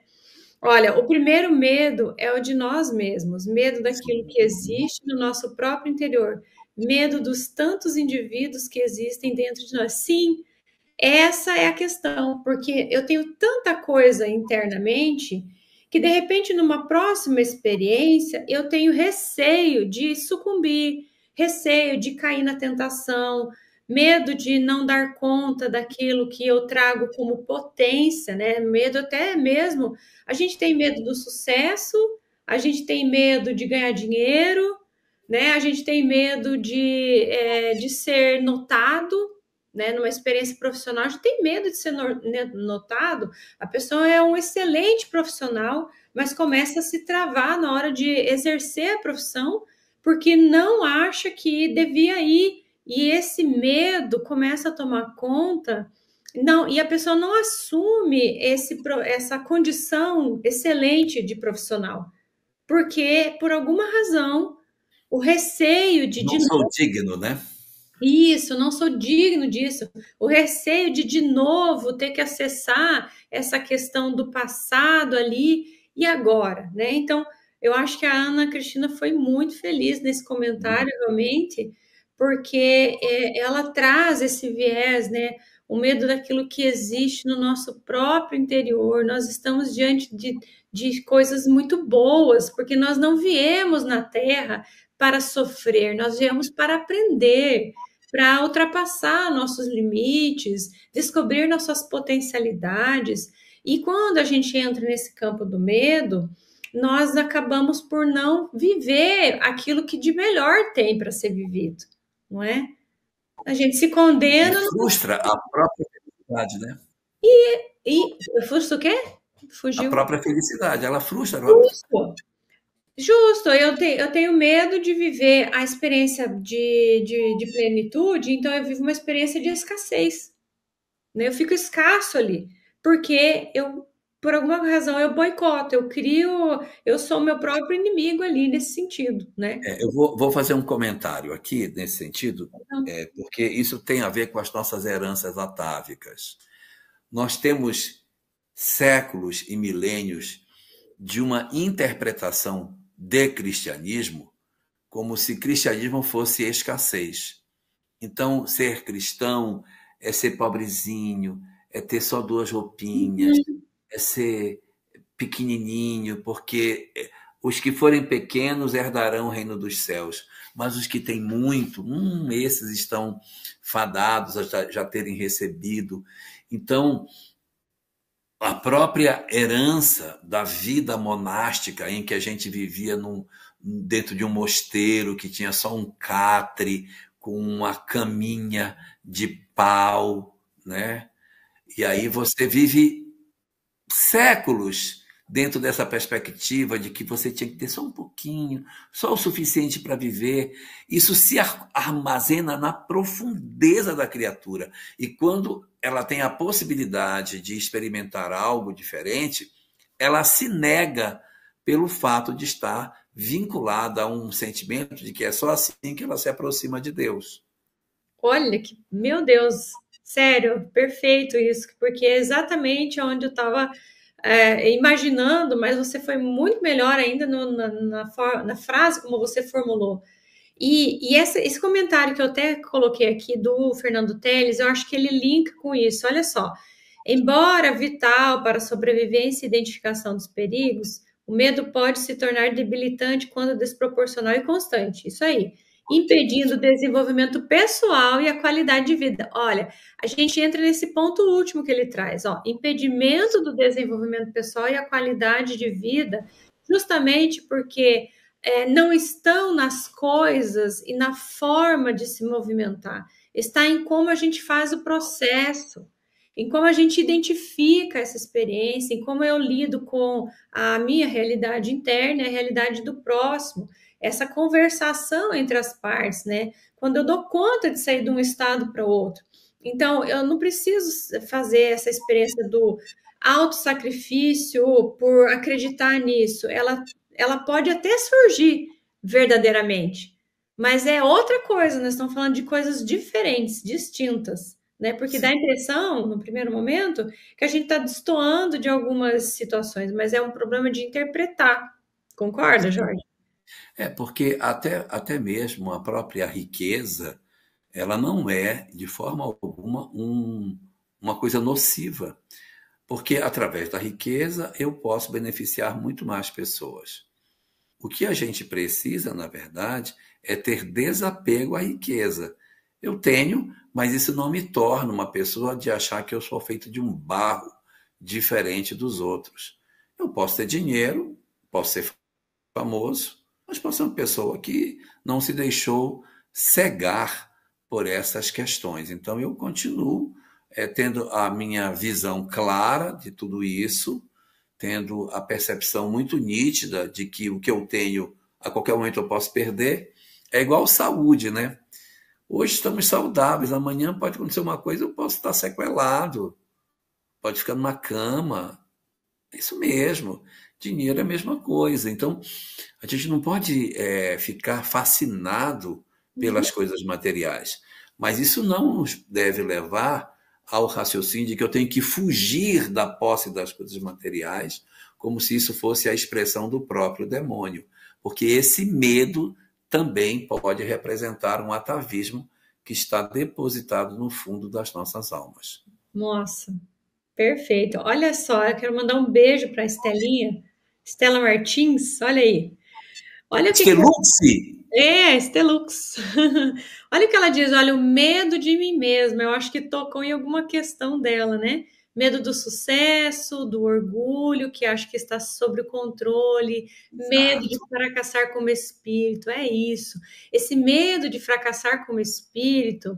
[SPEAKER 1] Olha, o primeiro medo é o de nós mesmos, medo daquilo que existe no nosso próprio interior, medo dos tantos indivíduos que existem dentro de nós. Sim, essa é a questão, porque eu tenho tanta coisa internamente que, de repente, numa próxima experiência, eu tenho receio de sucumbir, receio de cair na tentação, medo de não dar conta daquilo que eu trago como potência, né? Medo até mesmo. A gente tem medo do sucesso, a gente tem medo de ganhar dinheiro, né? A gente tem medo de ser notado, né, numa experiência profissional, a gente tem medo de ser notado. A pessoa é um excelente profissional, mas começa a se travar na hora de exercer a profissão, porque não acha que devia ir. E esse medo começa a tomar conta, não, e a pessoa não assume essa condição excelente de profissional, porque por alguma razão o receio
[SPEAKER 2] Não sou digno, né?
[SPEAKER 1] isso, não sou digno disso. O receio de novo ter que acessar essa questão do passado ali e agora, né? Então, eu acho que a Ana Cristina foi muito feliz nesse comentário, realmente, porque ela traz esse viés, né? O medo daquilo que existe no nosso próprio interior. Nós estamos diante de coisas muito boas, porque nós não viemos na Terra para sofrer, nós viemos para aprender, para ultrapassar nossos limites, descobrir nossas potencialidades. E quando a gente entra nesse campo do medo, nós acabamos por não viver aquilo que de melhor tem para ser vivido, não é? A gente se
[SPEAKER 2] E
[SPEAKER 1] condena
[SPEAKER 2] frustra a própria felicidade, né?
[SPEAKER 1] e frustra o quê?
[SPEAKER 2] A
[SPEAKER 1] Fugiu.
[SPEAKER 2] própria felicidade, ela frustra.
[SPEAKER 1] Justo, justo. Eu tenho medo de viver a experiência de plenitude, então eu vivo uma experiência de escassez. Né? Eu fico escasso ali, porque por alguma razão, eu boicoto, eu sou meu próprio inimigo ali nesse sentido, né?
[SPEAKER 2] Eu vou fazer um comentário aqui nesse sentido,
[SPEAKER 1] Então,
[SPEAKER 2] porque isso tem a ver com as nossas heranças atávicas. Nós temos séculos e milênios de uma interpretação de cristianismo como se cristianismo fosse escassez. Então, ser cristão é ser pobrezinho, é ter só duas roupinhas, é ser pequenininho, porque os que forem pequenos herdarão o reino dos céus, mas os que têm muito, esses estão fadados a já terem recebido. Então, a própria herança da vida monástica, em que a gente vivia dentro de um mosteiro que tinha só um catre, com uma caminha de pau, né? E aí você vive séculos dentro dessa perspectiva de que você tinha que ter só um pouquinho, só o suficiente para viver. Isso se armazena na profundeza da criatura. E quando ela tem a possibilidade de experimentar algo diferente, ela se nega pelo fato de estar vinculada a um sentimento de que é só assim que ela se aproxima de Deus.
[SPEAKER 1] Olha, que, meu Deus, sério, perfeito isso, porque é exatamente onde eu estava imaginando, mas você foi muito melhor ainda na frase como você formulou. E esse comentário que eu até coloquei aqui do Fernando Telles, eu acho que ele linka com isso. Olha só, embora vital para a sobrevivência e identificação dos perigos, o medo pode se tornar debilitante quando desproporcional e constante. Isso aí. Impedindo o desenvolvimento pessoal e a qualidade de vida. Olha, a gente entra nesse ponto último que ele traz, ó, impedimento do desenvolvimento pessoal e a qualidade de vida, justamente porque não estão nas coisas e na forma de se movimentar, está em como a gente faz o processo, em como a gente identifica essa experiência, em como eu lido com a minha realidade interna e a realidade do próximo, essa conversação entre as partes, né? Quando eu dou conta de sair de um estado para outro. Então, eu não preciso fazer essa experiência do autossacrifício por acreditar nisso. Ela pode até surgir verdadeiramente, mas é outra coisa, nós estamos falando de coisas diferentes, distintas, né? Porque dá a impressão, no primeiro momento, que a gente está destoando de algumas situações, mas é um problema de interpretar. Concorda, Jorge?
[SPEAKER 2] Porque até mesmo a própria riqueza, ela não é, de forma alguma, uma coisa nociva, porque através da riqueza eu posso beneficiar muito mais pessoas. O que a gente precisa, na verdade, é ter desapego à riqueza. Eu tenho, mas isso não me torna uma pessoa de achar que eu sou feito de um barro diferente dos outros. Eu posso ter dinheiro, posso ser famoso, mas posso ser uma pessoa que não se deixou cegar por essas questões. Então, eu continuo tendo a minha visão clara de tudo isso, tendo a percepção muito nítida de que o que eu tenho, a qualquer momento eu posso perder. É igual saúde, né? Hoje estamos saudáveis, amanhã pode acontecer uma coisa, eu posso estar sequelado, pode ficar numa cama. É isso mesmo. Dinheiro é a mesma coisa. Então, a gente não pode ficar fascinado pelas coisas materiais. Mas isso não nos deve levar ao raciocínio de que eu tenho que fugir da posse das coisas materiais, como se isso fosse a expressão do próprio demônio. Porque esse medo também pode representar um atavismo que está depositado no fundo das nossas almas.
[SPEAKER 1] Nossa, perfeito. Olha só, eu quero mandar um beijo para a Estelinha, Estela Martins, olha aí. Olha o que
[SPEAKER 2] Esteluxi!
[SPEAKER 1] Estelux. Olha o que ela diz, olha, o medo de mim mesma. Eu acho que tocou em alguma questão dela, né? Medo do sucesso, do orgulho, que acho que está sob o controle, medo de fracassar como espírito, é isso. Esse medo de fracassar como espírito,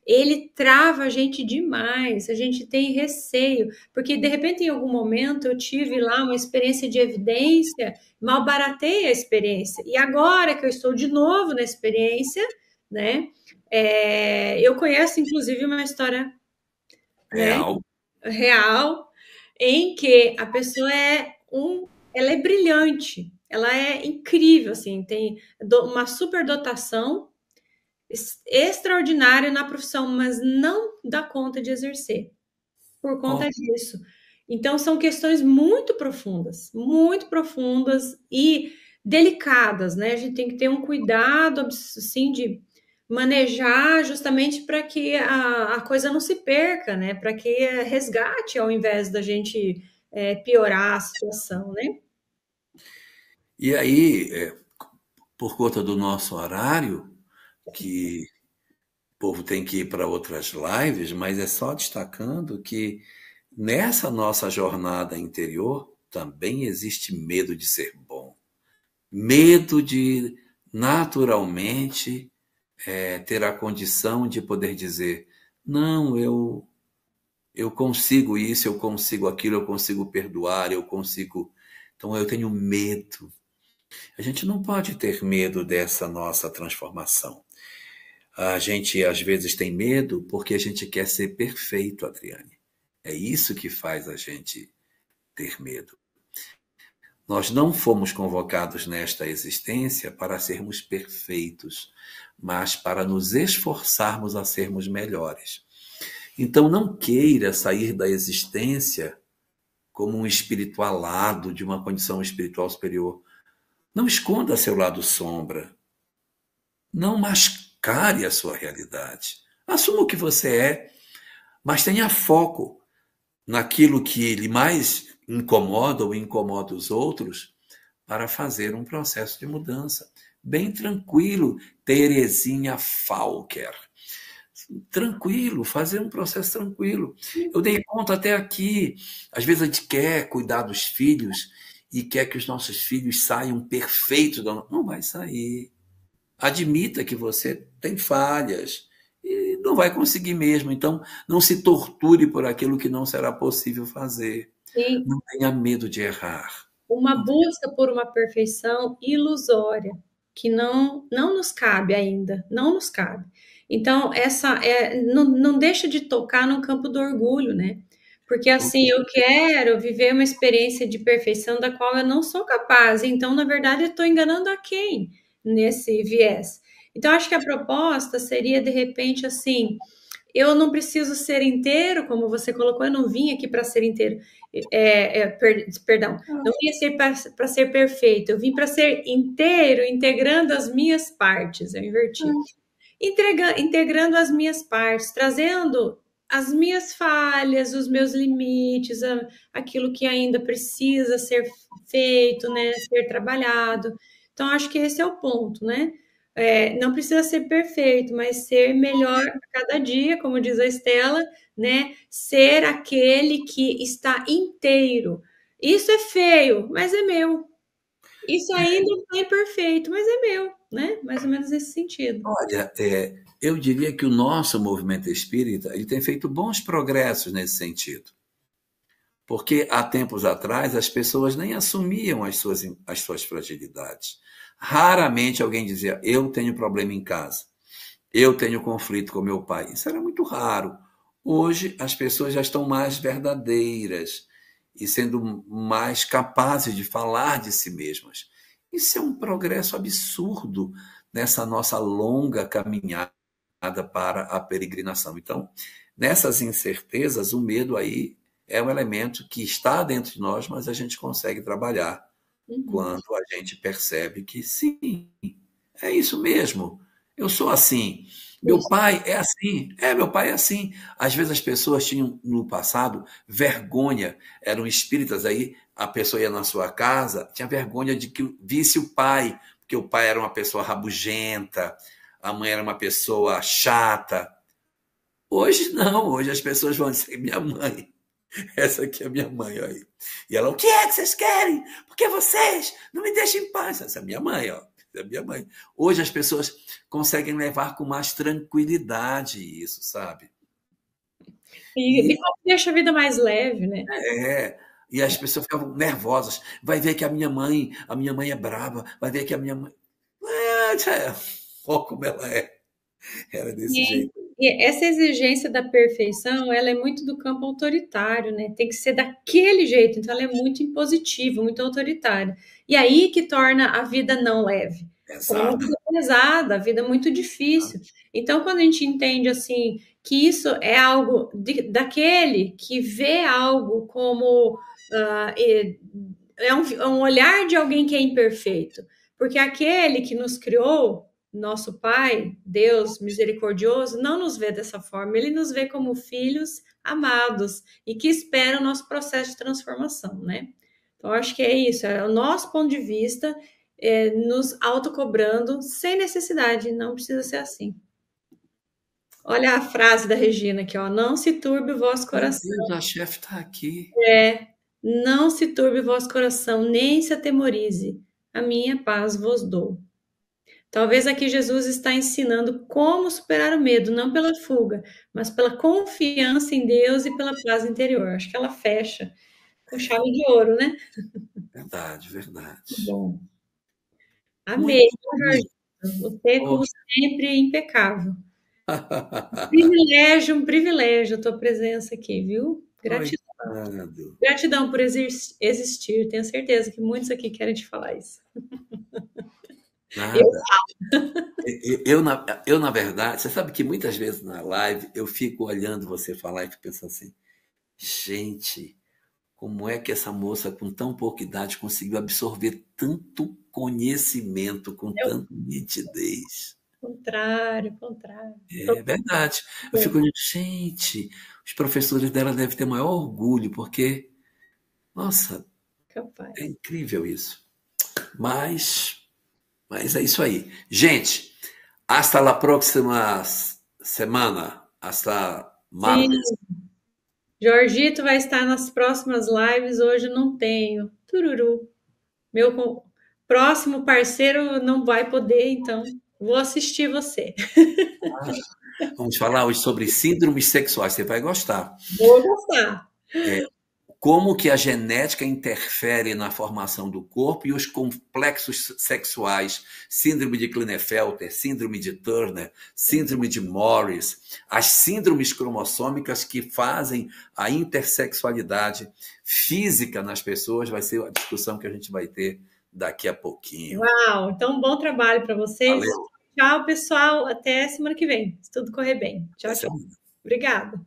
[SPEAKER 1] ele trava a gente demais, a gente tem receio, porque de repente em algum momento eu tive lá uma experiência de evidência, mal baratei a experiência, e agora que eu estou de novo na experiência, né, eu conheço inclusive uma história, né, real, em que a pessoa ela é brilhante, ela é incrível, assim, tem uma superdotação extraordinária na profissão, mas não dá conta de exercer por conta disso. Então, são questões muito profundas e delicadas, né? A gente tem que ter um cuidado, assim, de manejar justamente para que a coisa não se perca, né? Para que resgate ao invés da gente piorar a situação, né?
[SPEAKER 2] E aí, por conta do nosso horário, que o povo tem que ir para outras lives, mas é só destacando que nessa nossa jornada interior também existe medo de ser bom, medo de naturalmente ter a condição de poder dizer: não, eu consigo isso, eu consigo aquilo, eu consigo perdoar, eu consigo. Então eu tenho medo. A gente não pode ter medo dessa nossa transformação. A gente às vezes tem medo porque a gente quer ser perfeito, Adriane. É isso que faz a gente ter medo. Nós não fomos convocados nesta existência para sermos perfeitos, mas para nos esforçarmos a sermos melhores. Então não queira sair da existência como um espiritualado de uma condição espiritual superior. Não esconda seu lado sombra. Não mascare a sua realidade. Assuma o que você é, mas tenha foco naquilo que lhe mais incomoda ou incomoda os outros para fazer um processo de mudança. Bem tranquilo, Terezinha Falker. Tranquilo, fazer um processo tranquilo. Eu dei conta até aqui. Às vezes a gente quer cuidar dos filhos e quer que os nossos filhos saiam perfeitos. Não vai sair. Admita que você tem falhas e não vai conseguir mesmo. Então, não se torture por aquilo que não será possível fazer.
[SPEAKER 1] Sim,
[SPEAKER 2] Não tenha medo de errar.
[SPEAKER 1] uma busca por uma perfeição ilusória, que não nos cabe ainda, não nos cabe. Então, não deixa de tocar no campo do orgulho, né? Porque assim, eu quero viver uma experiência de perfeição da qual eu não sou capaz. Então, na verdade, eu estou enganando a quem nesse viés? Então, acho que a proposta seria, de repente, assim, eu não preciso ser inteiro, como você colocou, eu não vim aqui para ser inteiro. Perdão, não vim ser para ser perfeito, eu vim para ser inteiro, integrando as minhas partes, eu inverti. Integrando as minhas partes, trazendo as minhas falhas, os meus limites, aquilo que ainda precisa ser feito, né, ser trabalhado. Então, acho que esse é o ponto, né? Não precisa ser perfeito, mas ser melhor a cada dia, como diz a Estela, né? Ser aquele que está inteiro. Isso é feio, mas é meu. Isso ainda não é perfeito, mas é meu, né? Mais ou menos nesse sentido.
[SPEAKER 2] Olha, eu diria que o nosso movimento espírita ele tem feito bons progressos nesse sentido. Porque há tempos atrás as pessoas nem assumiam as suas fragilidades. Raramente alguém dizia: eu tenho problema em casa, eu tenho conflito com meu pai. Isso era muito raro. Hoje as pessoas já estão mais verdadeiras e sendo mais capazes de falar de si mesmas. Isso é um progresso absurdo nessa nossa longa caminhada para a peregrinação. Então, nessas incertezas, o medo aí é um elemento que está dentro de nós, mas a gente consegue trabalhar
[SPEAKER 1] Uhum.
[SPEAKER 2] quando a gente percebe que sim, é isso mesmo. Eu sou assim. Meu
[SPEAKER 1] Isso.
[SPEAKER 2] pai é assim. Meu pai é assim. Às vezes as pessoas tinham no passado vergonha, eram espíritas aí, a pessoa ia na sua casa, tinha vergonha de que visse o pai, porque o pai era uma pessoa rabugenta, a mãe era uma pessoa chata. Hoje não, hoje as pessoas vão dizer: minha mãe, essa aqui é minha mãe, ó aí. E ela: o que é que vocês querem? Porque vocês não me deixam em paz. Essa é minha mãe, ó. Essa é minha mãe. Hoje as pessoas conseguem levar com mais tranquilidade isso, sabe?
[SPEAKER 1] E
[SPEAKER 2] E
[SPEAKER 1] como deixa a vida mais leve, né?
[SPEAKER 2] é, e as pessoas ficavam nervosas. Vai ver que a minha mãe é brava, vai ver que a minha mãe. Olha como ela é. Era desse
[SPEAKER 1] E,
[SPEAKER 2] jeito.
[SPEAKER 1] e essa exigência da perfeição, ela é muito do campo autoritário, né? Tem que ser daquele jeito, então ela é muito impositiva, muito autoritária. E aí que torna a vida não leve, torna a
[SPEAKER 2] Exato.
[SPEAKER 1] vida pesada, a vida muito difícil. Então, quando a gente entende assim que isso é algo daquele que vê algo como é um olhar de alguém que é imperfeito, porque aquele que nos criou, nosso Pai, Deus misericordioso, não nos vê dessa forma, ele nos vê como filhos amados e que esperam o nosso processo de transformação, né? Então, acho que é isso, é o nosso ponto de vista, nos autocobrando sem necessidade, não precisa ser assim. Olha a frase da Regina aqui, ó, não se turbe o vosso
[SPEAKER 2] Meu
[SPEAKER 1] coração.
[SPEAKER 2] Deus, a chefe está aqui.
[SPEAKER 1] Não se turbe o vosso coração, nem se atemorize. A minha paz vos dou. Talvez aqui Jesus está ensinando como superar o medo, não pela fuga, mas pela confiança em Deus e pela paz interior. Acho que ela fecha com chave de ouro, né?
[SPEAKER 2] Verdade, verdade.
[SPEAKER 1] Bom, amei,
[SPEAKER 2] Muito bem.
[SPEAKER 1] você,
[SPEAKER 2] Oh.
[SPEAKER 1] como sempre, impecável. Um privilégio a tua presença aqui, viu? Gratidão.
[SPEAKER 2] Coitado.
[SPEAKER 1] Gratidão por existir. Tenho certeza que muitos aqui querem te falar isso. Eu,
[SPEAKER 2] Nada. Na verdade, você sabe que muitas vezes na live eu fico olhando você falar e fico pensando assim, gente, como é que essa moça com tão pouca idade conseguiu absorver tanto conhecimento com
[SPEAKER 1] é o
[SPEAKER 2] tanta nitidez?
[SPEAKER 1] contrário, contrário.
[SPEAKER 2] É verdade. Eu fico olhando, gente, os professores dela devem ter maior orgulho, porque, nossa, é
[SPEAKER 1] Capaz.
[SPEAKER 2] incrível isso. Mas é isso aí. Gente, hasta la próxima semana. Hasta
[SPEAKER 1] Sim,
[SPEAKER 2] martes.
[SPEAKER 1] Jorgito vai estar nas próximas lives. Hoje eu não tenho. Tururu. Próximo parceiro não vai poder, então vou assistir você.
[SPEAKER 2] Vamos falar hoje sobre síndromes sexuais. Você vai gostar.
[SPEAKER 1] Vou gostar.
[SPEAKER 2] Como que a genética interfere na formação do corpo e os complexos sexuais, síndrome de Klinefelter, síndrome de Turner, síndrome de Morris, as síndromes cromossômicas que fazem a intersexualidade física nas pessoas, vai ser a discussão que a gente vai ter daqui a pouquinho.
[SPEAKER 1] Uau! Então, bom trabalho para vocês.
[SPEAKER 2] Valeu.
[SPEAKER 1] Tchau, pessoal. Até semana que vem. Se tudo correr bem. Tchau,
[SPEAKER 2] Essa
[SPEAKER 1] tchau. Obrigada.